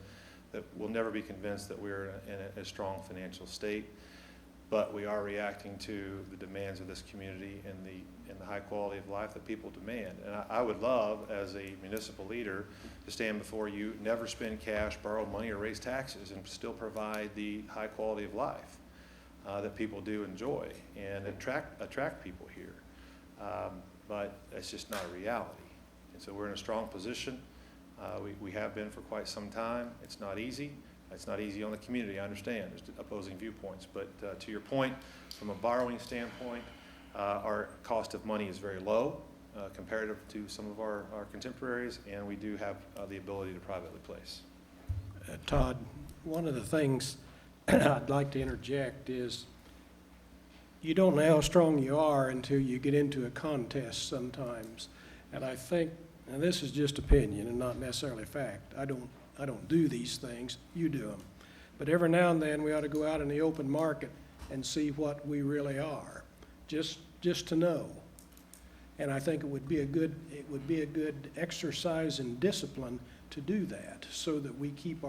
that will never be convinced that we're in a strong financial state. But we are reacting to the demands of this community and the high quality of life that people demand. And I would love, as a municipal leader, to stand before you, never spend cash, borrow money, or raise taxes, and still provide the high quality of life that people do enjoy and attract people here. But that's just not a reality. And so we're in a strong position. We have been for quite some time. It's not easy. It's not easy on the community, I understand. There's opposing viewpoints. But to your point, from a borrowing standpoint, our cost of money is very low comparative to some of our contemporaries, and we do have the ability to privately place. Todd, one of the things I'd like to interject is you don't know how strong you are until you get into a contest sometimes. And I think, and this is just opinion and not necessarily fact, I don't do these things, you do them. But every now and then, we ought to go out in the open market and see what we really are, just to know. And I think it would be a good exercise in discipline to do that, so that we keep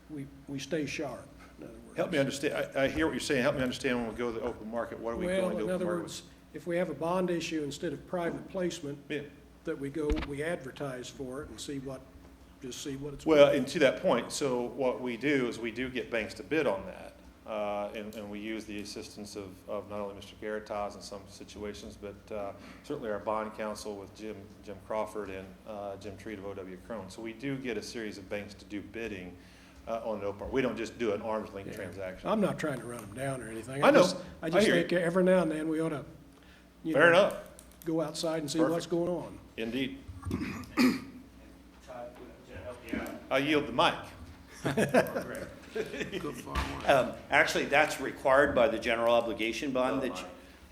we stay sharp, in other words. Help me understand. I hear what you're saying. Help me understand when we go to the open market. What are we going to Well, open in other market words, if we have a bond issue instead of private placement, with? that we advertise for it and see what just see what it's. Well, and to that point, so what we do is we do get banks to bid on that. And we use the assistance of not only Mr. Garitas in some situations, but certainly our bond counsel with Jim Crawford and Jim Treat of O.W. Crone. So we do get a series of banks to do bidding on an open. We don't just do an arm's length transaction. I'm not trying to run them down or anything. I know. I I just hear think every now and then we ought to, Fair enough. go outside and see Perfect. what's going on. Indeed. I yield the mic. Actually, that's required by the general obligation bond that,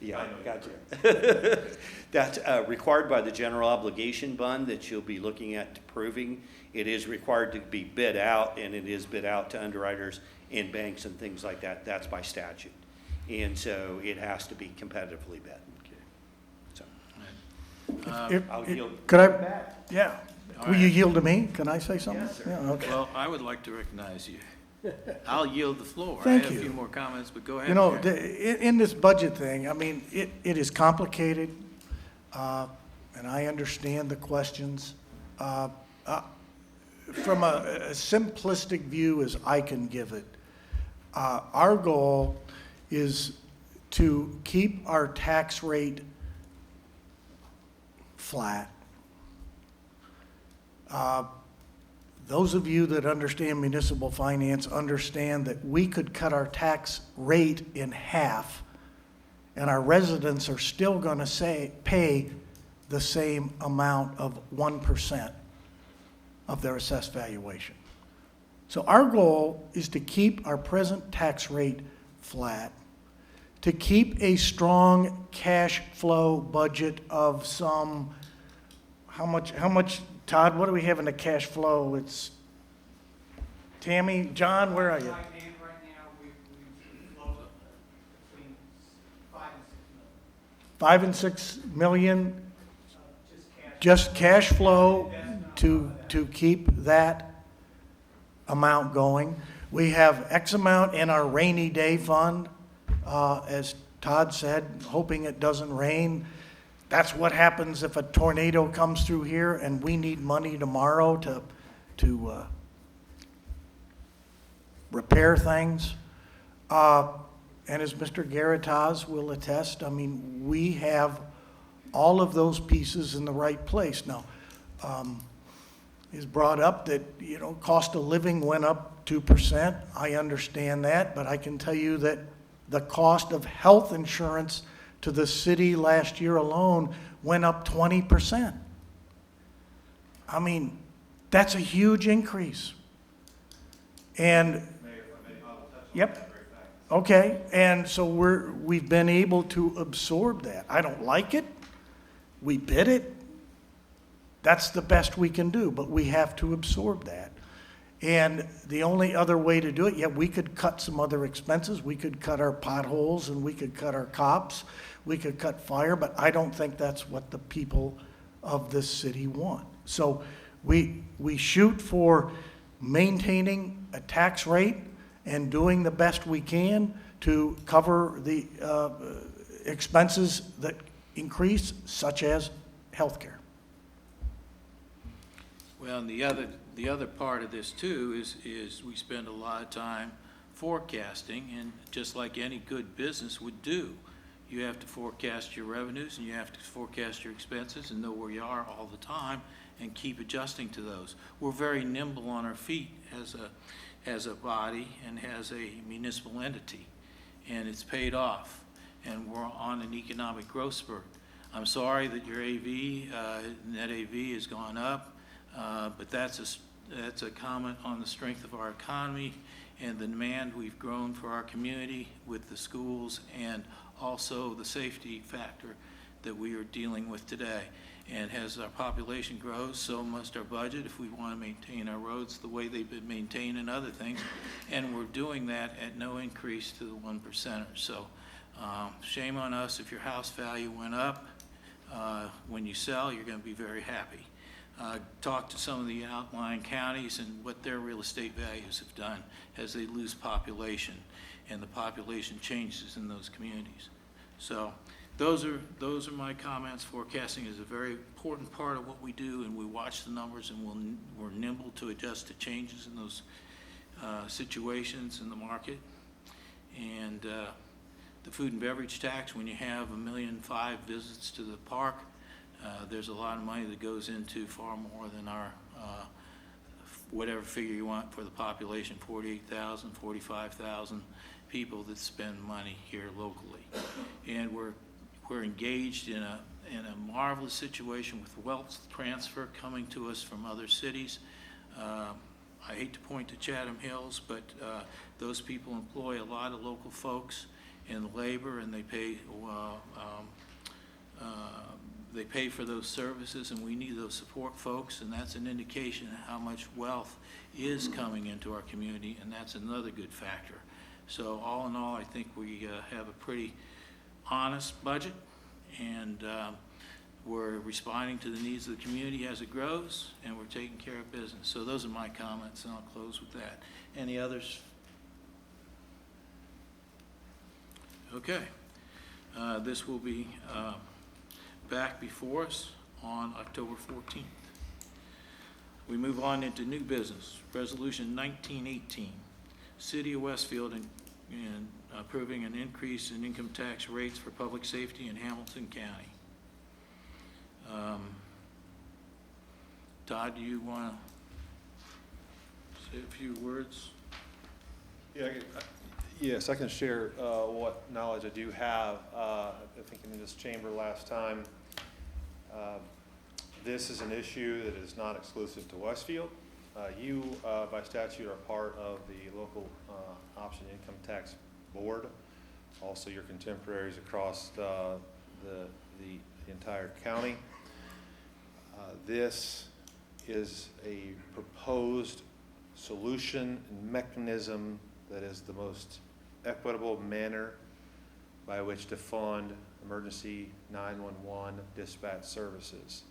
yeah, gotcha. That's required by the general obligation bond that you'll be looking at proving. It is required to be bid out, and it is bid out to underwriters and banks and things like that. That's by statute. And so it has to be competitively bid. So, I'll yield. Could I, yeah. Will you yield to me? Can I say something? Yes, sir. Yeah, okay. Well, I would like to recognize you. I'll yield the floor. Thank I have you. a few more comments, but go ahead. You know, Mayor. in this budget thing, I mean, it is complicated, and I understand the questions. From a simplistic view as I can give it, our goal is to keep our tax rate flat. Those of you that understand municipal finance understand that we could cut our tax rate in half, and our residents are still going to pay the same amount of 1% of their assessed valuation. So our goal is to keep our present tax rate flat, to keep a strong cash flow budget of some, how much, Todd, what do we have in the cash flow? It's, Tammy, John, where are you? Right now, we flow between 5 and 6 million. 5 and 6 million, just cash flow to keep that amount going. We have X amount in our rainy day fund, as Todd said, hoping it doesn't rain. That's what happens if a tornado comes through here and we need money tomorrow to repair things. And as Mr. Garitas will attest, I mean, we have all of those pieces in the right place. Now, it's brought up that, you know, cost of living went up 2%. I understand that, but I can tell you that the cost of health insurance to the city last year alone went up 20%. I mean, that's a huge increase. And, yep, okay, and so we've been able to absorb that. I don't like it. We bid it. That's the best we can do, but we have to absorb that. And the only other way to do it, yeah, we could cut some other expenses. We could cut our potholes and we could cut our cops. We could cut fire, but I don't think that's what the people of this city want. So we shoot for maintaining a tax rate and doing the best we can to cover the expenses that increase, such as healthcare. Well, and the other part of this too is we spend a lot of time forecasting, and just like any good business would do, you have to forecast your revenues and you have to forecast your expenses and know where you are all the time and keep adjusting to those. We're very nimble on our feet as a body and as a municipal entity, and it's paid off, and we're on an economic growth spurt. I'm sorry that your net AV has gone up, but that's a comment on the strength of our economy and the demand we've grown for our community with the schools, and also the safety factor that we are dealing with today. And as our population grows, so must our budget if we want to maintain our roads the way they've been maintained and other things. And we're doing that at no increase to the 1%ers. So shame on us if your house value went up. When you sell, you're going to be very happy. Talk to some of the outlying counties and what their real estate values have done as they lose population and the population changes in those communities. So those are my comments. Forecasting is a very important part of what we do, and we watch the numbers, and we're nimble to adjust to changes in those situations in the market. And the food and beverage tax, when you have 1.5 million visits to the park, there's a lot of money that goes into far more than our whatever figure you want for the population, 48,000, 45,000 people that spend money here locally. And we're engaged in a marvelous situation with wealth transfer coming to us from other cities. I hate to point to Chatham Hills, but those people employ a lot of local folks in labor, and they pay for those services, and we need those support folks, and that's an indication of how much wealth is coming into our community, and that's another good factor. So all in all, I think we have a pretty honest budget, and we're responding to the needs of the community as it grows, and we're taking care of business. So those are my comments, and I'll close with that. Any others? Okay. This will be back before us on October 14th. We move on into new business. Resolution 1918, City of Westfield and approving an increase in income tax rates for public safety in Hamilton County. Todd, do you want to say a few words? Yeah, yes, I can share what knowledge I do have. I think in this chamber last time, this is an issue that is not exclusive to Westfield. You, by statute, are part of the local option income tax board. Also, your contemporaries across the entire county. This is a proposed solution and mechanism that is the most equitable manner by which to fund emergency 911 dispatch services.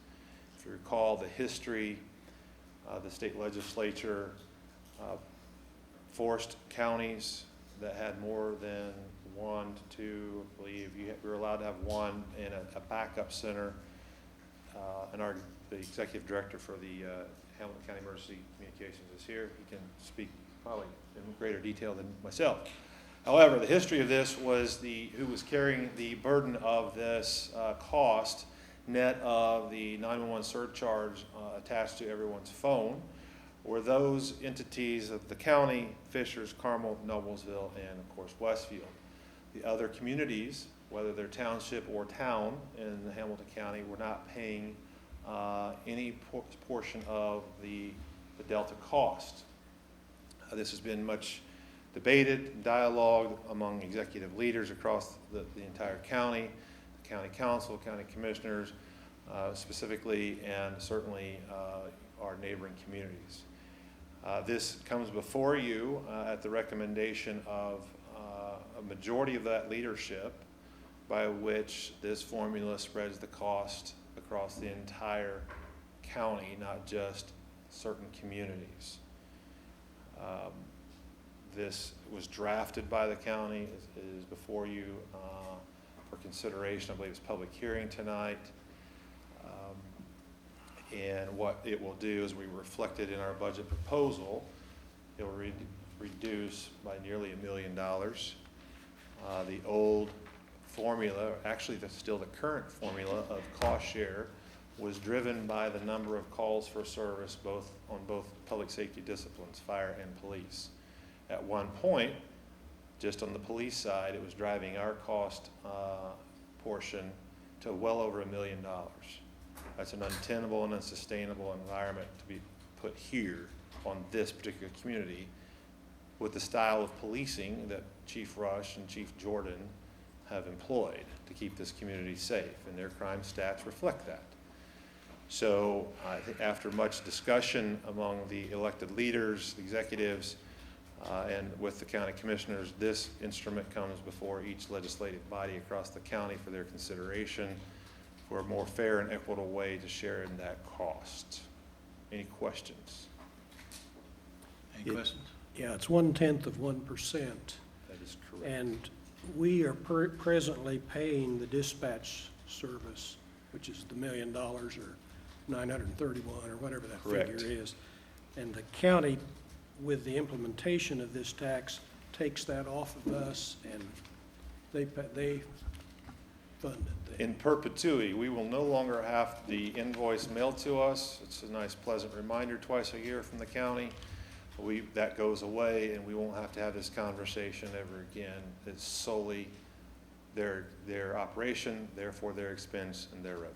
If you recall the history, the state legislature forced counties that had more than 1 to 2, I believe, you were allowed to have one in a backup center. And the executive director for the Hamilton County Emergency Communications is here. He can speak probably in greater detail than myself. However, the history of this was who was carrying the burden of this cost, net of the 911 surcharge attached to everyone's phone, were those entities of the county: Fishers, Carmel, Noblesville, and of course Westfield. The other communities, whether they're township or town in the Hamilton County, were not paying any portion of the delta cost. This has been much debated, dialogued among executive leaders across the entire county, the county council, county commissioners specifically, and certainly our neighboring communities. This comes before you at the recommendation of a majority of that leadership, by which this formula spreads the cost across the entire county, not just certain communities. This was drafted by the county, is before you for consideration. I believe it's public hearing tonight. And what it will do is we reflected in our budget proposal, it will reduce by nearly $1 million. The old formula, actually still the current formula of cost share, was driven by the number of calls for service on both public safety disciplines, fire and police. At one point, just on the police side, it was driving our cost portion to well over $1 million. That's an untenable and unsustainable environment to be put here on this particular community with the style of policing that Chief Rush and Chief Jordan have employed to keep this community safe, and their crime stats reflect that. So I think after much discussion among the elected leaders, executives, and with the county commissioners, this instrument comes before each legislative body across the county for their consideration for a more fair and equitable way to share in that cost. Any questions? Any questions? Yeah, it's 1/10 of 1%. That is correct. And We are presently paying the dispatch service, which is the $1 million or 931 or whatever that Correct. figure is. And the county, with the implementation of this tax, takes that off of us and they fund it. In perpetuity, we will no longer have the invoice mailed to us. It's a nice pleasant reminder twice a year from the county. That goes away, and we won't have to have this conversation ever again. It's solely their operation, therefore their expense and their revenue.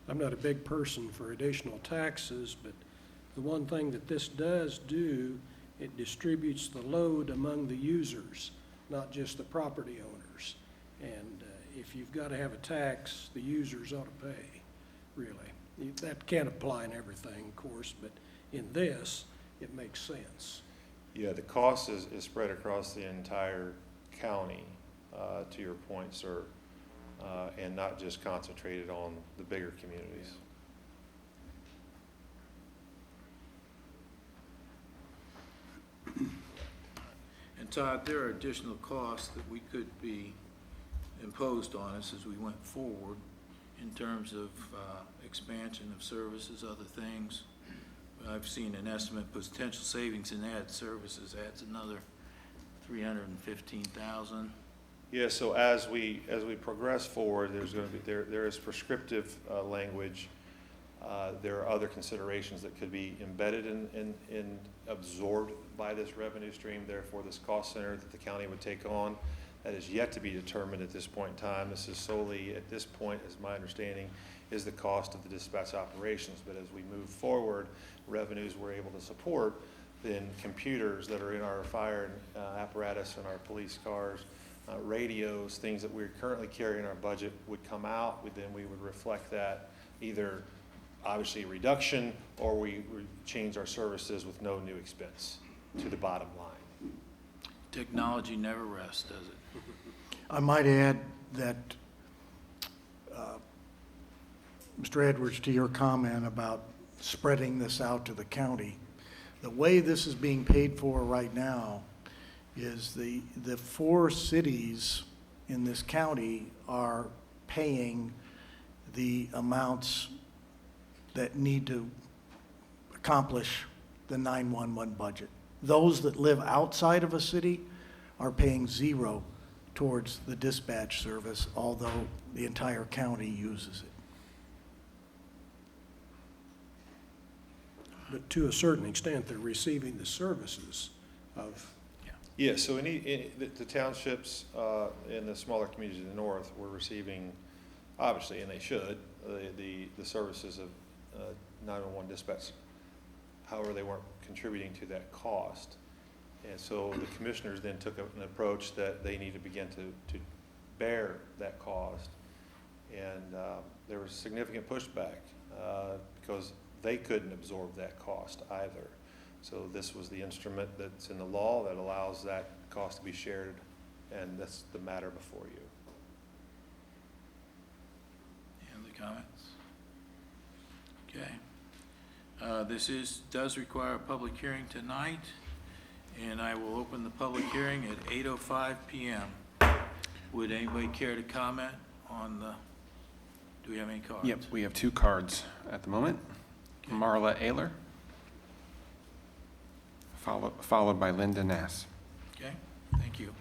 I'm not a big person for additional taxes, but the one thing that this does do, it distributes the load among the users, not just the property owners. And if you've got to have a tax, the users ought to pay, really. That can't apply in everything, of course, but in this, it makes sense. Yeah, the cost is spread across the entire county, to your point, sir, and not just concentrated on the bigger communities. And Todd, there are additional costs that we could be imposed on us as we went forward in terms of expansion of services, other things. I've seen an estimate, potential savings in ad services adds another 315,000. Yeah, so as we progress forward, there's going to be, there is prescriptive language. There are other considerations that could be embedded in absorbed by this revenue stream, therefore this cost center that the county would take on. That is yet to be determined at this point in time. This is solely, at this point, as my understanding, is the cost of the dispatch operations. But as we move forward, revenues we're able to support, then computers that are in our fire apparatus and our police cars, radios, things that we're currently carrying in our budget would come out. Then we would reflect that either obviously reduction or we change our services with no new expense to the bottom line. Technology never rests, does it? I might add that, Mr. Edwards, to your comment about spreading this out to the county, the way this is being paid for right now is the 4 cities in this county are paying the amounts that need to accomplish the 911 budget. Those that live outside of a city are paying 0 towards the dispatch service, although the entire county uses it. But to a certain extent, they're receiving the services of, Yeah, so the townships in the smaller communities in the north were receiving, obviously, and they should, the services of 911 dispatch. However, they weren't contributing to that cost. And so the commissioners then took an approach that they need to begin to bear that cost. And there was significant pushback because they couldn't absorb that cost either. So this was the instrument that's in the law that allows that cost to be shared, and that's the matter before you. Any other comments? Okay. This does require a public hearing tonight, and I will open the public hearing at 8:05 p.m. Would anybody care to comment on do we have any cards? Yep, we have 2 cards at the moment. Okay. Marla Ayler, followed by Linda Nass. Okay, thank you.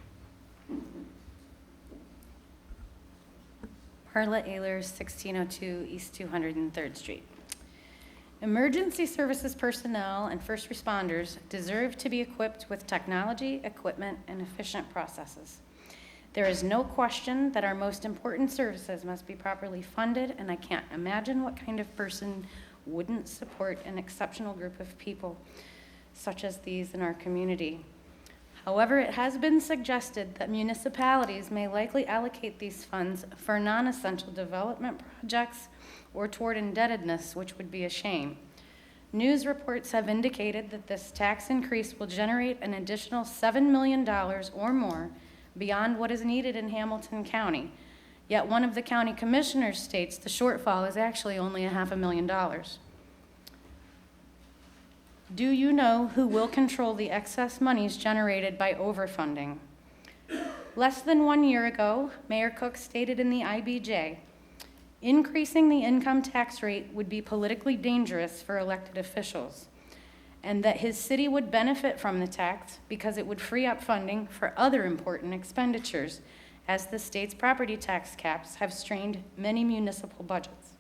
Marla Ayler, 1602 East 203rd Street. Emergency services personnel and first responders deserve to be equipped with technology, equipment, and efficient processes. There is no question that our most important services must be properly funded, and I can't imagine what kind of person wouldn't support an exceptional group of people such as these in our community. However, it has been suggested that municipalities may likely allocate these funds for non-essential development projects or toward indebtedness, which would be a shame. News reports have indicated that this tax increase will generate an additional $7 million or more beyond what is needed in Hamilton County. Yet one of the county commissioners states the shortfall is actually only $500,000. Do you know who will control the excess monies generated by overfunding? Less than 1 year ago, Mayor Cook stated in the IBJ, increasing the income tax rate would be politically dangerous for elected officials, and that his city would benefit from the tax because it would free up funding for other important expenditures, as the state's property tax caps have strained many municipal budgets.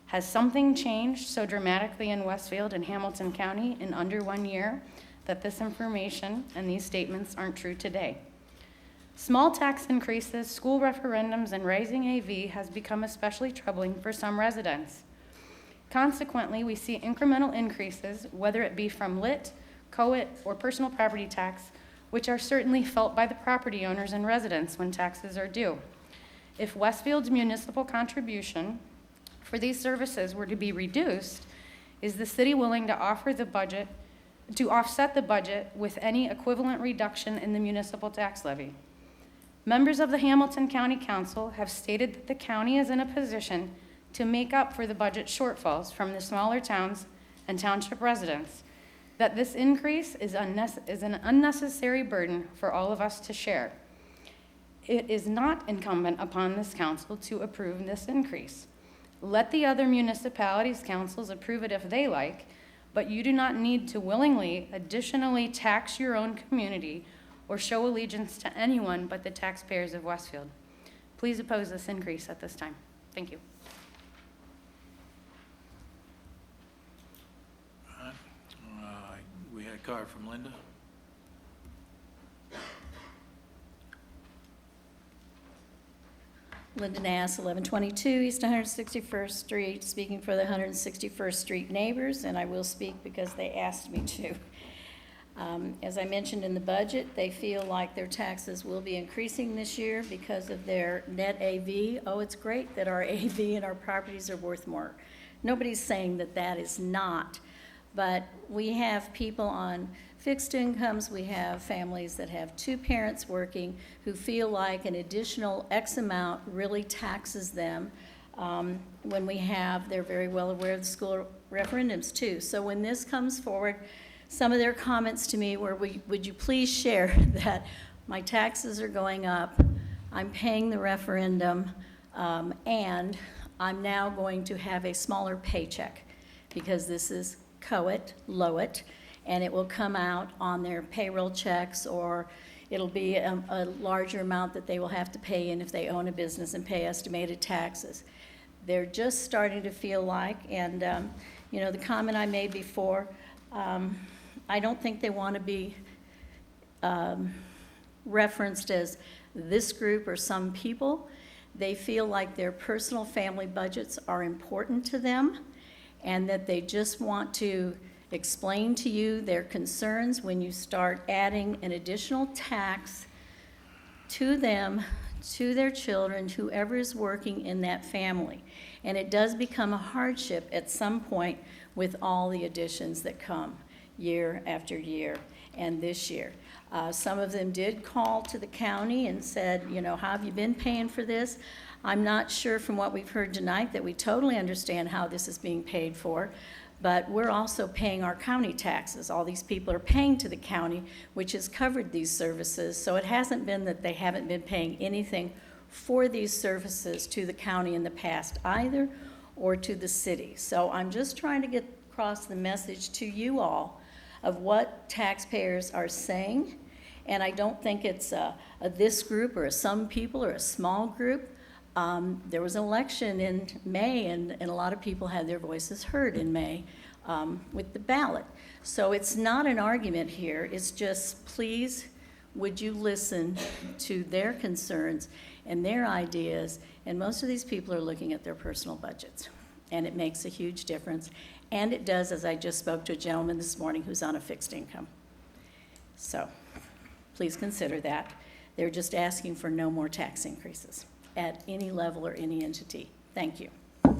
Has something changed so dramatically in Westfield and Hamilton County in under 1 year that this information and these statements aren't true today? Small tax increases, school referendums, and rising AV has become especially troubling for some residents. Consequently, we see incremental increases, whether it be from lit, COIT, or personal property tax, which are certainly felt by the property owners and residents when taxes are due. If Westfield's municipal contribution for these services were to be reduced, is the city willing to offset the budget with any equivalent reduction in the municipal tax levy? Members of the Hamilton County Council have stated that the county is in a position to make up for the budget shortfalls from the smaller towns and township residents, that this increase is an unnecessary burden for all of us to share. It is not incumbent upon this council to approve this increase. Let the other municipalities' councils approve it if they like, but you do not need to willingly additionally tax your own community or show allegiance to anyone but the taxpayers of Westfield. Please oppose this increase at this time. Thank you. All right. We had a card from Linda. Linda Nass, 1122 East 161st Street, speaking for the 161st Street neighbors, and I will speak because they asked me to. As I mentioned in the budget, they feel like their taxes will be increasing this year because of their net AV. Oh, it's great that our AV and our properties are worth more. Nobody's saying that that is not, but we have people on fixed incomes, we have families that have two parents working who feel like an additional X amount really taxes them. When we have, they're very well aware of the school referendums too. So when this comes forward, some of their comments to me were, would you please share that my taxes are going up, I'm paying the referendum, and I'm now going to have a smaller paycheck because this is COIT, LOIT, and it will come out on their payroll checks, or it'll be a larger amount that they will have to pay in if they own a business and pay estimated taxes. They're just starting to feel like, and the comment I made before, I don't think they want to be referenced as this group or some people. They feel like their personal family budgets are important to them, and that they just want to explain to you their concerns when you start adding an additional tax to them, to their children, whoever is working in that family. And it does become a hardship at some point with all the additions that come year after year, and this year. Some of them did call to the county and said, how have you been paying for this? I'm not sure from what we've heard tonight that we totally understand how this is being paid for, but we're also paying our county taxes. All these people are paying to the county, which has covered these services, so it hasn't been that they haven't been paying anything for these services to the county in the past either, or to the city. So I'm just trying to get across the message to you all of what taxpayers are saying, and I don't think it's a this group or a some people or a small group. There was an election in May, and a lot of people had their voices heard in May with the ballot. So it's not an argument here, it's just, please, would you listen to their concerns and their ideas, and most of these people are looking at their personal budgets, and it makes a huge difference. And it does, as I just spoke to a gentleman this morning who's on a fixed income. So please consider that. They're just asking for no more tax increases at any level or any entity. Thank you. All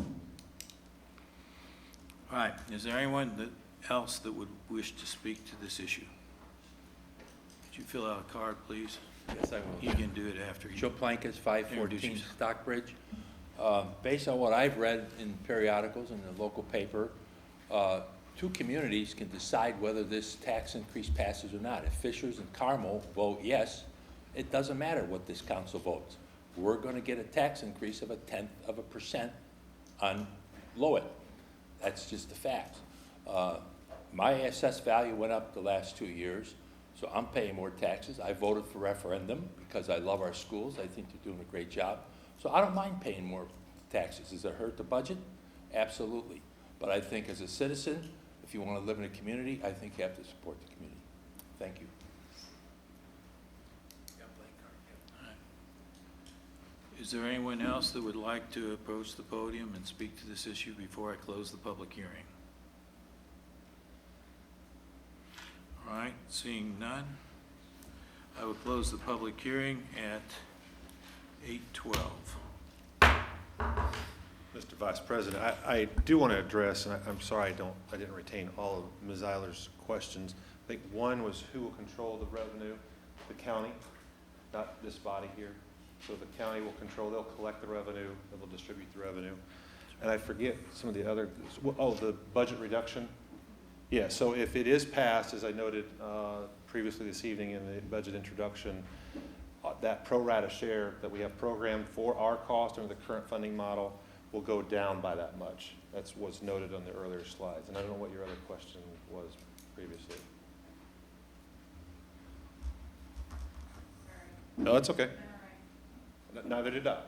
right. Is there anyone else that would wish to speak to this issue? Could you fill out a card, please? Yes, I will. You can do it after you. Joe Plankus, Introduce 514 yourself. Stockbridge. Based on what I've read in periodicals and the local paper, two communities can decide whether this tax increase passes or not. If Fishers and Carmel vote yes, It doesn't matter what this council votes. We're gonna get a tax increase of 0.1% on Lowit. That's just the facts. My assessed value went up the last 2 years, so I'm paying more taxes. I voted for referendum because I love our schools. I think they're doing a great job. So I don't mind paying more taxes. Does it hurt the budget? Absolutely. But I think as a citizen, if you want to live in a community, I think you have to support the community. Thank you. Is there anyone else that would like to approach the podium and speak to this issue before I close the public hearing? All right, seeing none, I will close the public hearing at 8:12. Mr. Vice President, I do want to address, and I'm sorry I didn't retain all of Ms. Eiler's questions. I think one was who will control the revenue? The county, not this body here. So the county will control, they'll collect the revenue, and they'll distribute the revenue. And I forget some of the other, the budget reduction. Yeah, so if it is passed, as I noted previously this evening in the budget introduction, that pro rata share that we have programmed for our cost under the current funding model will go down by that much. That's what's noted on the earlier slides. And I don't know what your other question was previously. No, that's okay. Neither did I.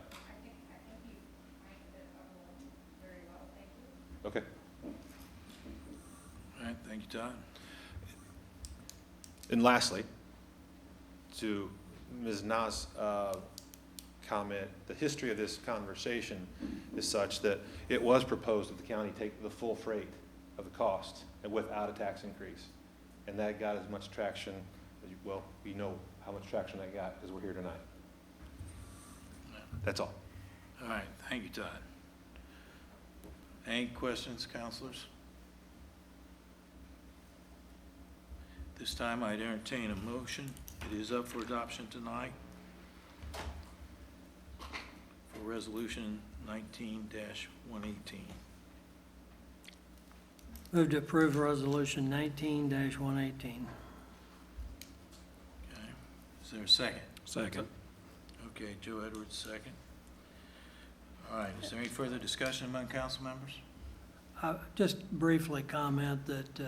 Okay. All right, thank you, Todd. And lastly, to Ms. Na's comment, the history of this conversation is such that it was proposed that the county take the full freight of the cost and without a tax increase. And that got as much traction, well, we know how much traction that got because we're here tonight. That's all. All right, thank you, Todd. Any questions, counselors? This time I'd entertain a motion. It is up for adoption tonight for Resolution 19-118. Move to approve Resolution 19-118. Okay, is there a second? Second. Okay, Joe Edwards, second. All right, is there any further discussion among council members? Just briefly comment that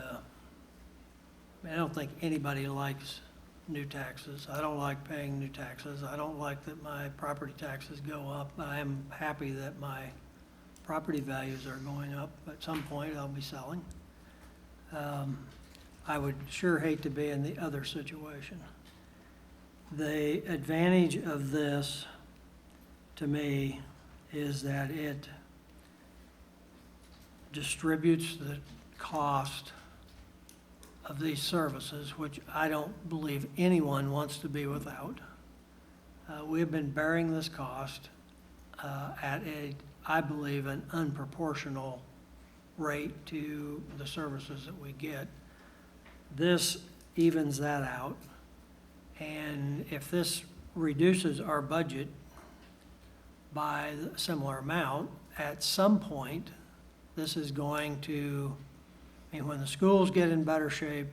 I don't think anybody likes new taxes. I don't like paying new taxes. I don't like that my property taxes go up. I am happy that my property values are going up. At some point, I'll be selling. I would sure hate to be in the other situation. The advantage of this, to me, is that it distributes the cost of these services, which I don't believe anyone wants to be without. We have been bearing this cost at I believe, an unproportional rate to the services that we get. This evens that out. And if this reduces our budget by a similar amount, at some point, this is going to, when the schools get in better shape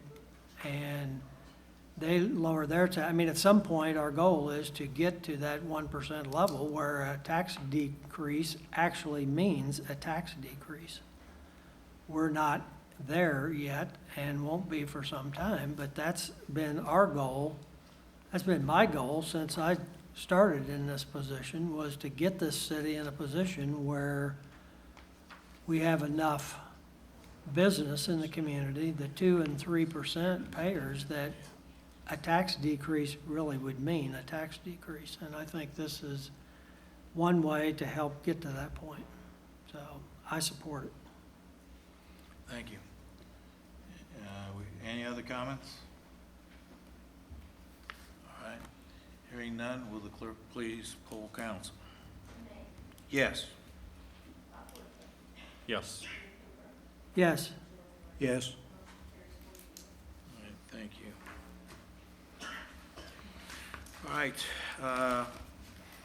and they lower their tax, at some point, our goal is to get to that 1% level where a tax decrease actually means a tax decrease. We're not there yet and won't be for some time, but that's been our goal. That's been my goal since I started in this position, was to get this city in a position where we have enough business in the community, the 2 and 3% payers, that a tax decrease really would mean a tax decrease. And I think this is one way to help get to that point. So I support it. Thank you. Any other comments? All right. Hearing none, will the clerk please poll council? Yes. Yes. Yes. Yes. All right, thank you. All right,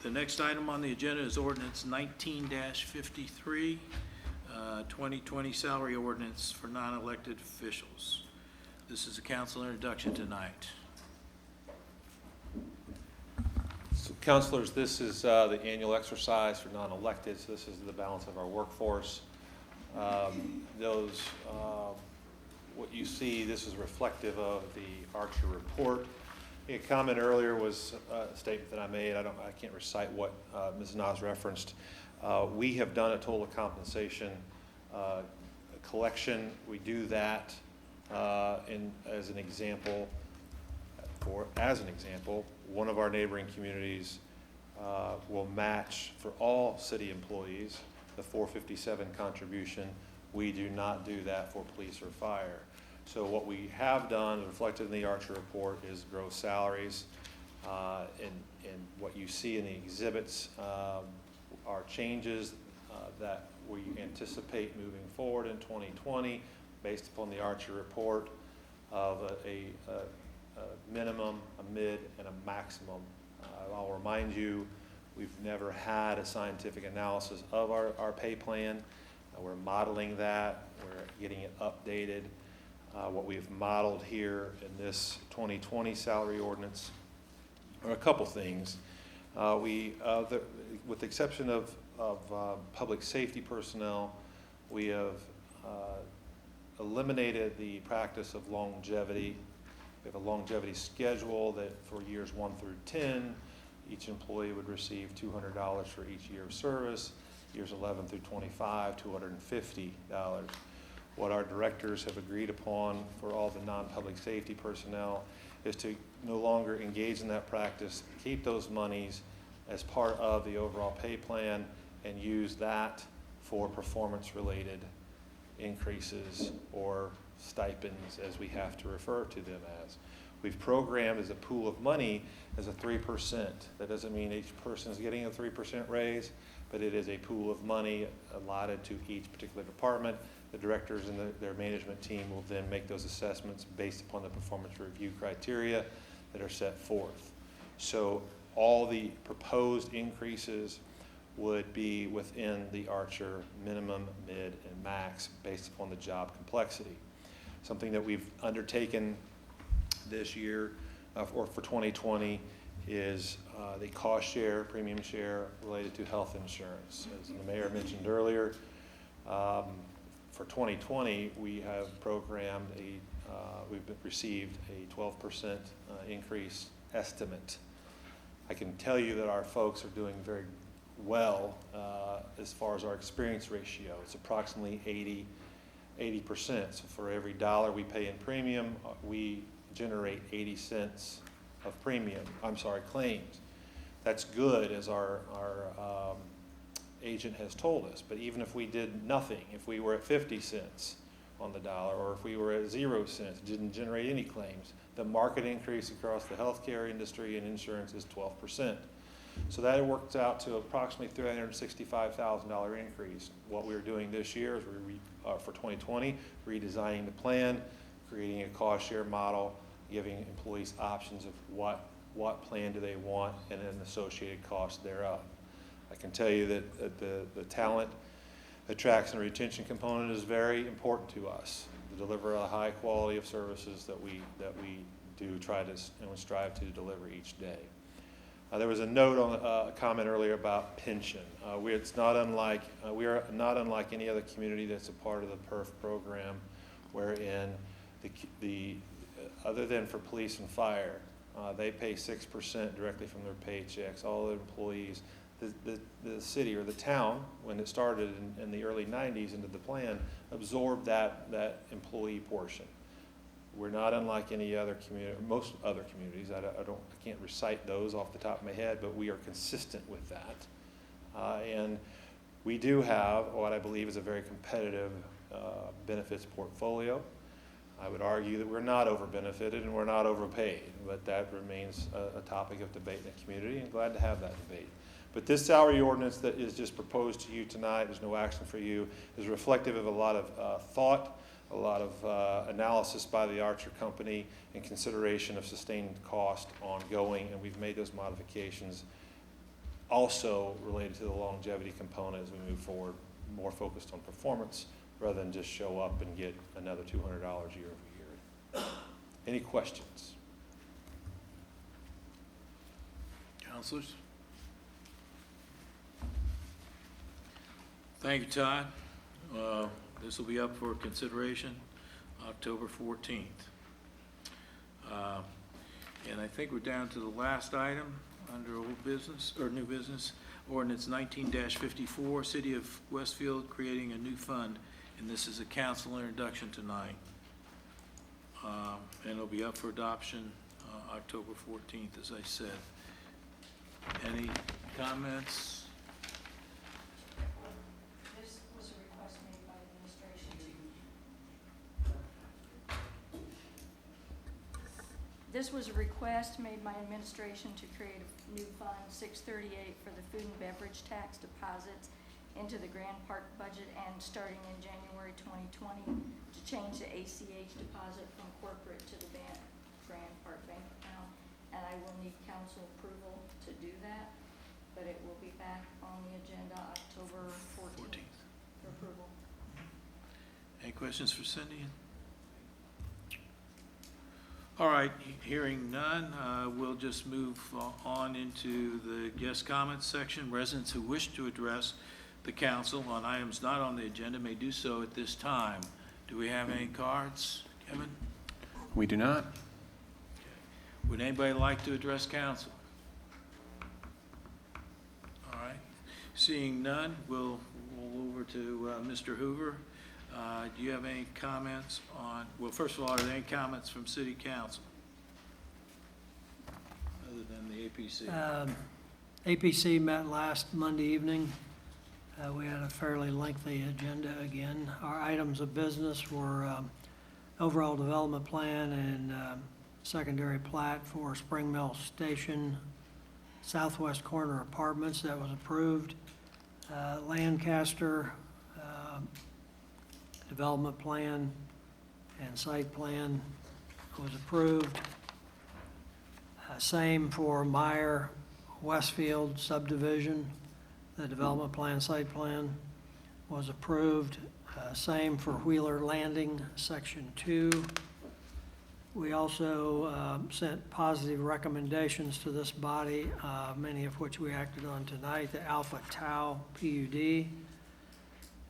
the next item on the agenda is ordinance 19-53, 2020 salary ordinance for non-elected officials. This is a council introduction tonight. Counselors, this is the annual exercise for non-elected, so this is the balance of our workforce. What you see, this is reflective of the Archer report. A comment earlier was a statement that I made. I can't recite what Ms. Nas referenced. We have done a total compensation collection. We do that as an example, one of our neighboring communities will match for all city employees the 457 contribution. We do not do that for police or fire. So what we have done, reflected in the Archer report, is grow salaries. And what you see in the exhibits are changes that we anticipate moving forward in 2020 based upon the Archer report of a minimum, a mid, and a maximum. I'll remind you, we've never had a scientific analysis of our pay plan. We're modeling that. We're getting it updated. What we've modeled here in this 2020 salary ordinance are a couple things. With the exception of public safety personnel, we have eliminated the practice of longevity. We have a longevity schedule that for years 1 through 10, each employee would receive $200 for each year of service. Years 11 through 25, $250. What our directors have agreed upon for all the non-public safety personnel is to no longer engage in that practice, keep those monies as part of the overall pay plan, and use that for performance-related increases or stipends, as we have to refer to them as. We've programmed as a pool of money as a 3%. That doesn't mean each person is getting a 3% raise, but it is a pool of money allotted to each particular department. The directors and their management team will then make those assessments based upon the performance review criteria that are set forth. So all the proposed increases would be within the Archer minimum, mid, and max based upon the job complexity. Something that we've undertaken this year or for 2020 is the cost share, premium share related to health insurance. As the mayor mentioned earlier, for 2020, we have programmed we've received a 12% increase estimate. I can tell you that our folks are doing very well as far as our experience ratio. It's approximately 80%. So for every dollar we pay in premium, we generate 80 cents of claims. That's good, as our agent has told us. But even if we did nothing, if we were at 50 cents on the dollar, or if we were at 0 cents, didn't generate any claims, the market increase across the healthcare industry and insurance is 12%. So that works out to approximately $365,000 increase. What we're doing this year is for 2020, redesigning the plan, creating a cost share model, giving employees options of what plan do they want and an associated cost thereof. I can tell you that the talent attraction and retention component is very important to us to deliver a high quality of services that we do try to and strive to deliver each day. There was a note on a comment earlier about pension. We are not unlike any other community that's a part of the PERF program, wherein other than for police and fire, they pay 6% directly from their paychecks. All the employees, the city or the town, when it started in the early 90s into the plan, absorbed that employee portion. We're not unlike any other community, most other communities. I can't recite those off the top of my head, but we are consistent with that. And we do have what I believe is a very competitive benefits portfolio. I would argue that we're not over-benefited and we're not overpaid, but that remains a topic of debate in the community, and glad to have that debate. But this salary ordinance that is just proposed to you tonight, there's no action for you, is reflective of a lot of thought, a lot of analysis by the Archer Company, and consideration of sustained cost ongoing, and we've made those modifications also related to the longevity component as we move forward, more focused on performance rather than just show up and get another $200 year over year. Any questions? Counselors? Thank you, Todd. This will be up for consideration October 14th. And I think we're down to the last item under old business, or new business, ordinance 19-54, City of Westfield creating a new fund, and this is a council introduction tonight. And it'll be up for adoption October 14th, as I said. Any comments? This was a request made by administration to. This was a request made by administration to create a new fund, 638, for the food and beverage tax deposits into the Grand Park budget, and starting in January 2020, to change the ACH deposit from corporate to the Grand Park bank account. And I will need council approval to do that, but it will be back on the agenda October 14th for approval. Any questions for Cindy? All right, hearing none, we'll just move on into the guest comments section. Residents who wish to address the council on items not on the agenda may do so at this time. Do we have any cards, Kevin? We do not. Would anybody like to address council? All right, seeing none, we'll over to Mr. Hoover. Do you have any comments on, well, first of all, are there any comments from city council? Other than the APC? APC met last Monday evening. We had a fairly lengthy agenda again. Our items of business were overall development plan and secondary plat for Spring Mill Station, southwest corner apartments, that was approved. Lancaster development plan and site plan was approved. Same for Meyer Westfield subdivision. The development plan, site plan was approved. Same for Wheeler Landing, Section 2. We also sent positive recommendations to this body, many of which we acted on tonight. The Alpha Tau PUD,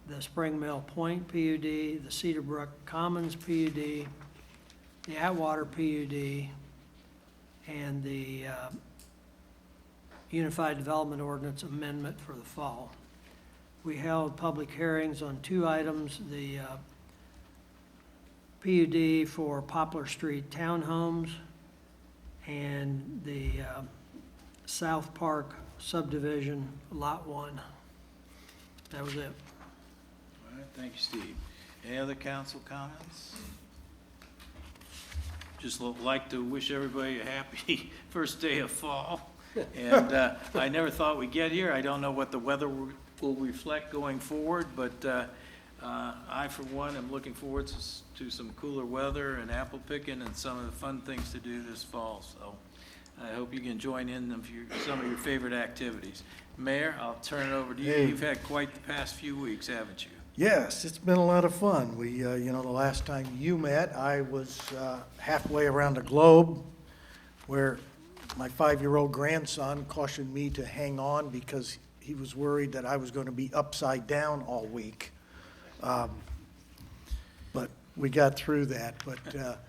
the Spring Mill Point PUD, the Cedar Brook Commons PUD, the Atwater PUD, and the Unified Development Ordinance Amendment for the fall. We held public hearings on two items, the PUD for Poplar Street Townhomes and the South Park subdivision, Lot 1. That was it. All right, thank you, Steve. Any other council comments? Just like to wish everybody a happy first day of fall. And I never thought we'd get here. I don't know what the weather will reflect going forward, but I, for one, am looking forward to some cooler weather and apple picking and some of the fun things to do this fall. So I hope you can join in some of your favorite activities. Mayor, I'll turn it over to you. Hey. You've had quite the past few weeks, haven't you? Yes, it's been a lot of fun. We, the last time you met, I was halfway around the globe, where my 5-year-old grandson cautioned me to hang on because he was worried that I was going to be upside down all week. But we got through that. But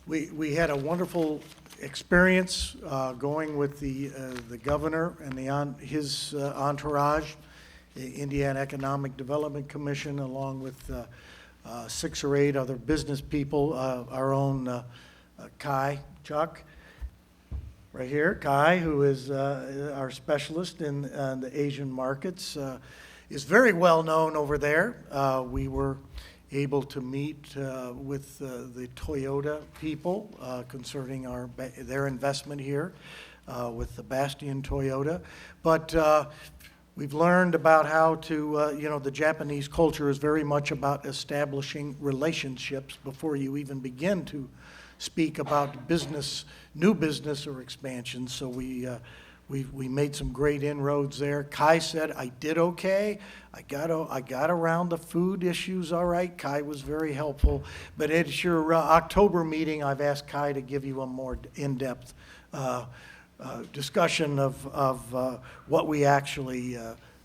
we had a wonderful experience going with the governor and his entourage, the Indiana Economic Development Commission, along with 6 or 8 other business people, our own Chuck, right here, Kai, who is our specialist in the Asian markets, is very well known over there. We were able to meet with the Toyota people concerning their investment here with the Bastian Toyota. But we've learned about how to, the Japanese culture is very much about establishing relationships before you even begin to speak about business, new business or expansion. So we made some great inroads there. Kai said I did okay. I got around the food issues all right. Kai was very helpful. But at your October meeting, I've asked Kai to give you a more in-depth discussion of what we actually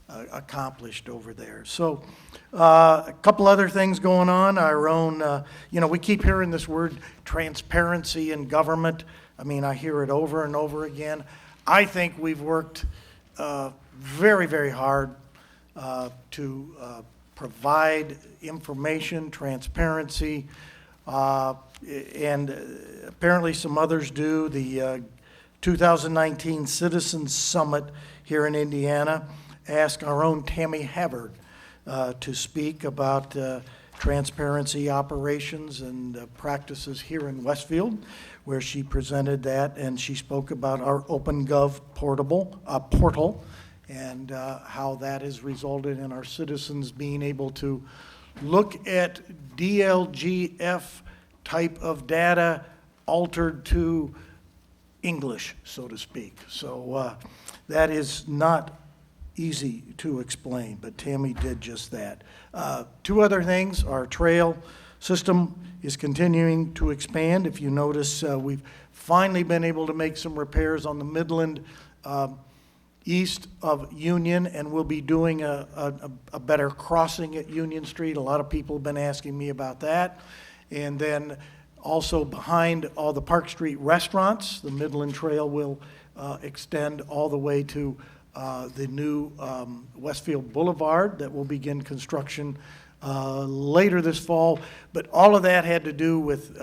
accomplished over there. So a couple other things going on. Our own, we keep hearing this word transparency in government. I mean, I hear it over and over again. I think we've worked very, very hard to provide information, transparency, and apparently some others do. The 2019 Citizens Summit here in Indiana asked our own Tammy Havard to speak about transparency operations and practices here in Westfield, where she presented that, and she spoke about our OpenGov portal and how that has resulted in our citizens being able to look at DLGF type of data altered to English, so to speak. So that is not easy to explain, but Tammy did just that. Two other things, our trail system is continuing to expand. If you notice, we've finally been able to make some repairs on the Midland east of Union, and we'll be doing a better crossing at Union Street. A lot of people have been asking me about that. And then also behind all the Park Street restaurants, the Midland Trail will extend all the way to the new Westfield Boulevard that will begin construction later this fall. But all of that had to do with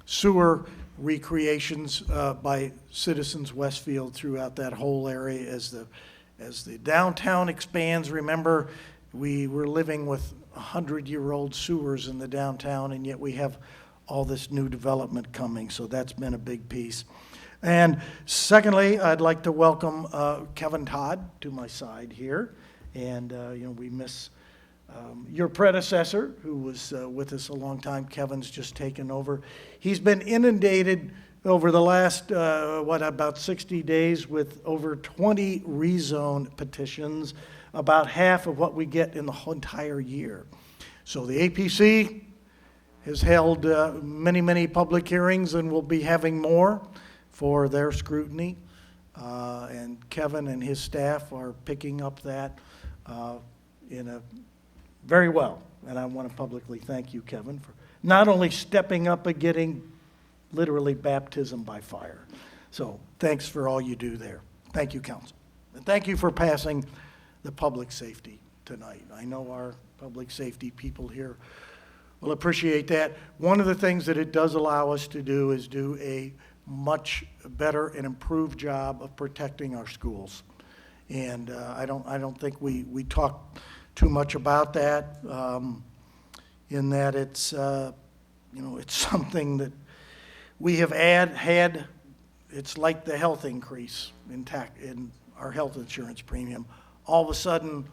sewer recreations by citizens Westfield throughout that whole area as the downtown expands. Remember, we were living with 100-year-old sewers in the downtown, and yet we have all this new development coming, so that's been a big piece. And secondly, I'd like to welcome Kevin Todd to my side here. And, we miss your predecessor, who was with us a long time. Kevin's just taken over. He's been inundated over the last, about 60 days with over 20 rezone petitions, about half of what we get in the whole entire year. So the APC has held many, many public hearings and will be having more for their scrutiny. And Kevin and his staff are picking up that very well. And I want to publicly thank you, Kevin, for not only stepping up but getting literally baptism by fire. So thanks for all you do there. Thank you, Council. And thank you for passing the public safety tonight. I know our public safety people here will appreciate that. One of the things that it does allow us to do is do a much better and improved job of protecting our schools. And I don't think we talk too much about that, in that it's it's something that we have had. It's like the health increase in our health insurance premium. All of a sudden,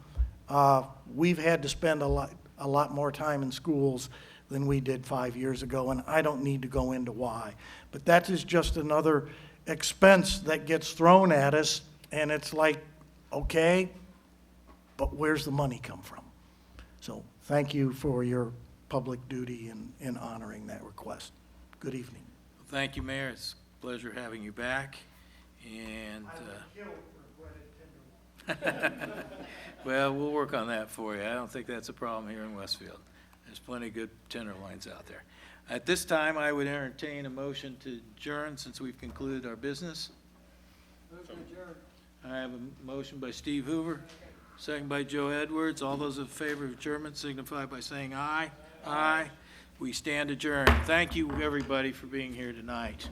we've had to spend a lot more time in schools than we did 5 years ago, and I don't need to go into why. But that is just another expense that gets thrown at us, and it's like, okay, but where's the money come from? So thank you for your public duty in honoring that request. Good evening. Thank you, Mayor. It's a pleasure having you back. And well, we'll work on that for you. I don't think that's a problem here in Westfield. There's plenty of good tenderloins out there. At this time, I would entertain a motion to adjourn since we've concluded our business. I have a motion by Steve Hoover, second by Joe Edwards. All those in favor of adjournment signify by saying aye. Aye. We stand adjourned. Thank you, everybody, for being here tonight.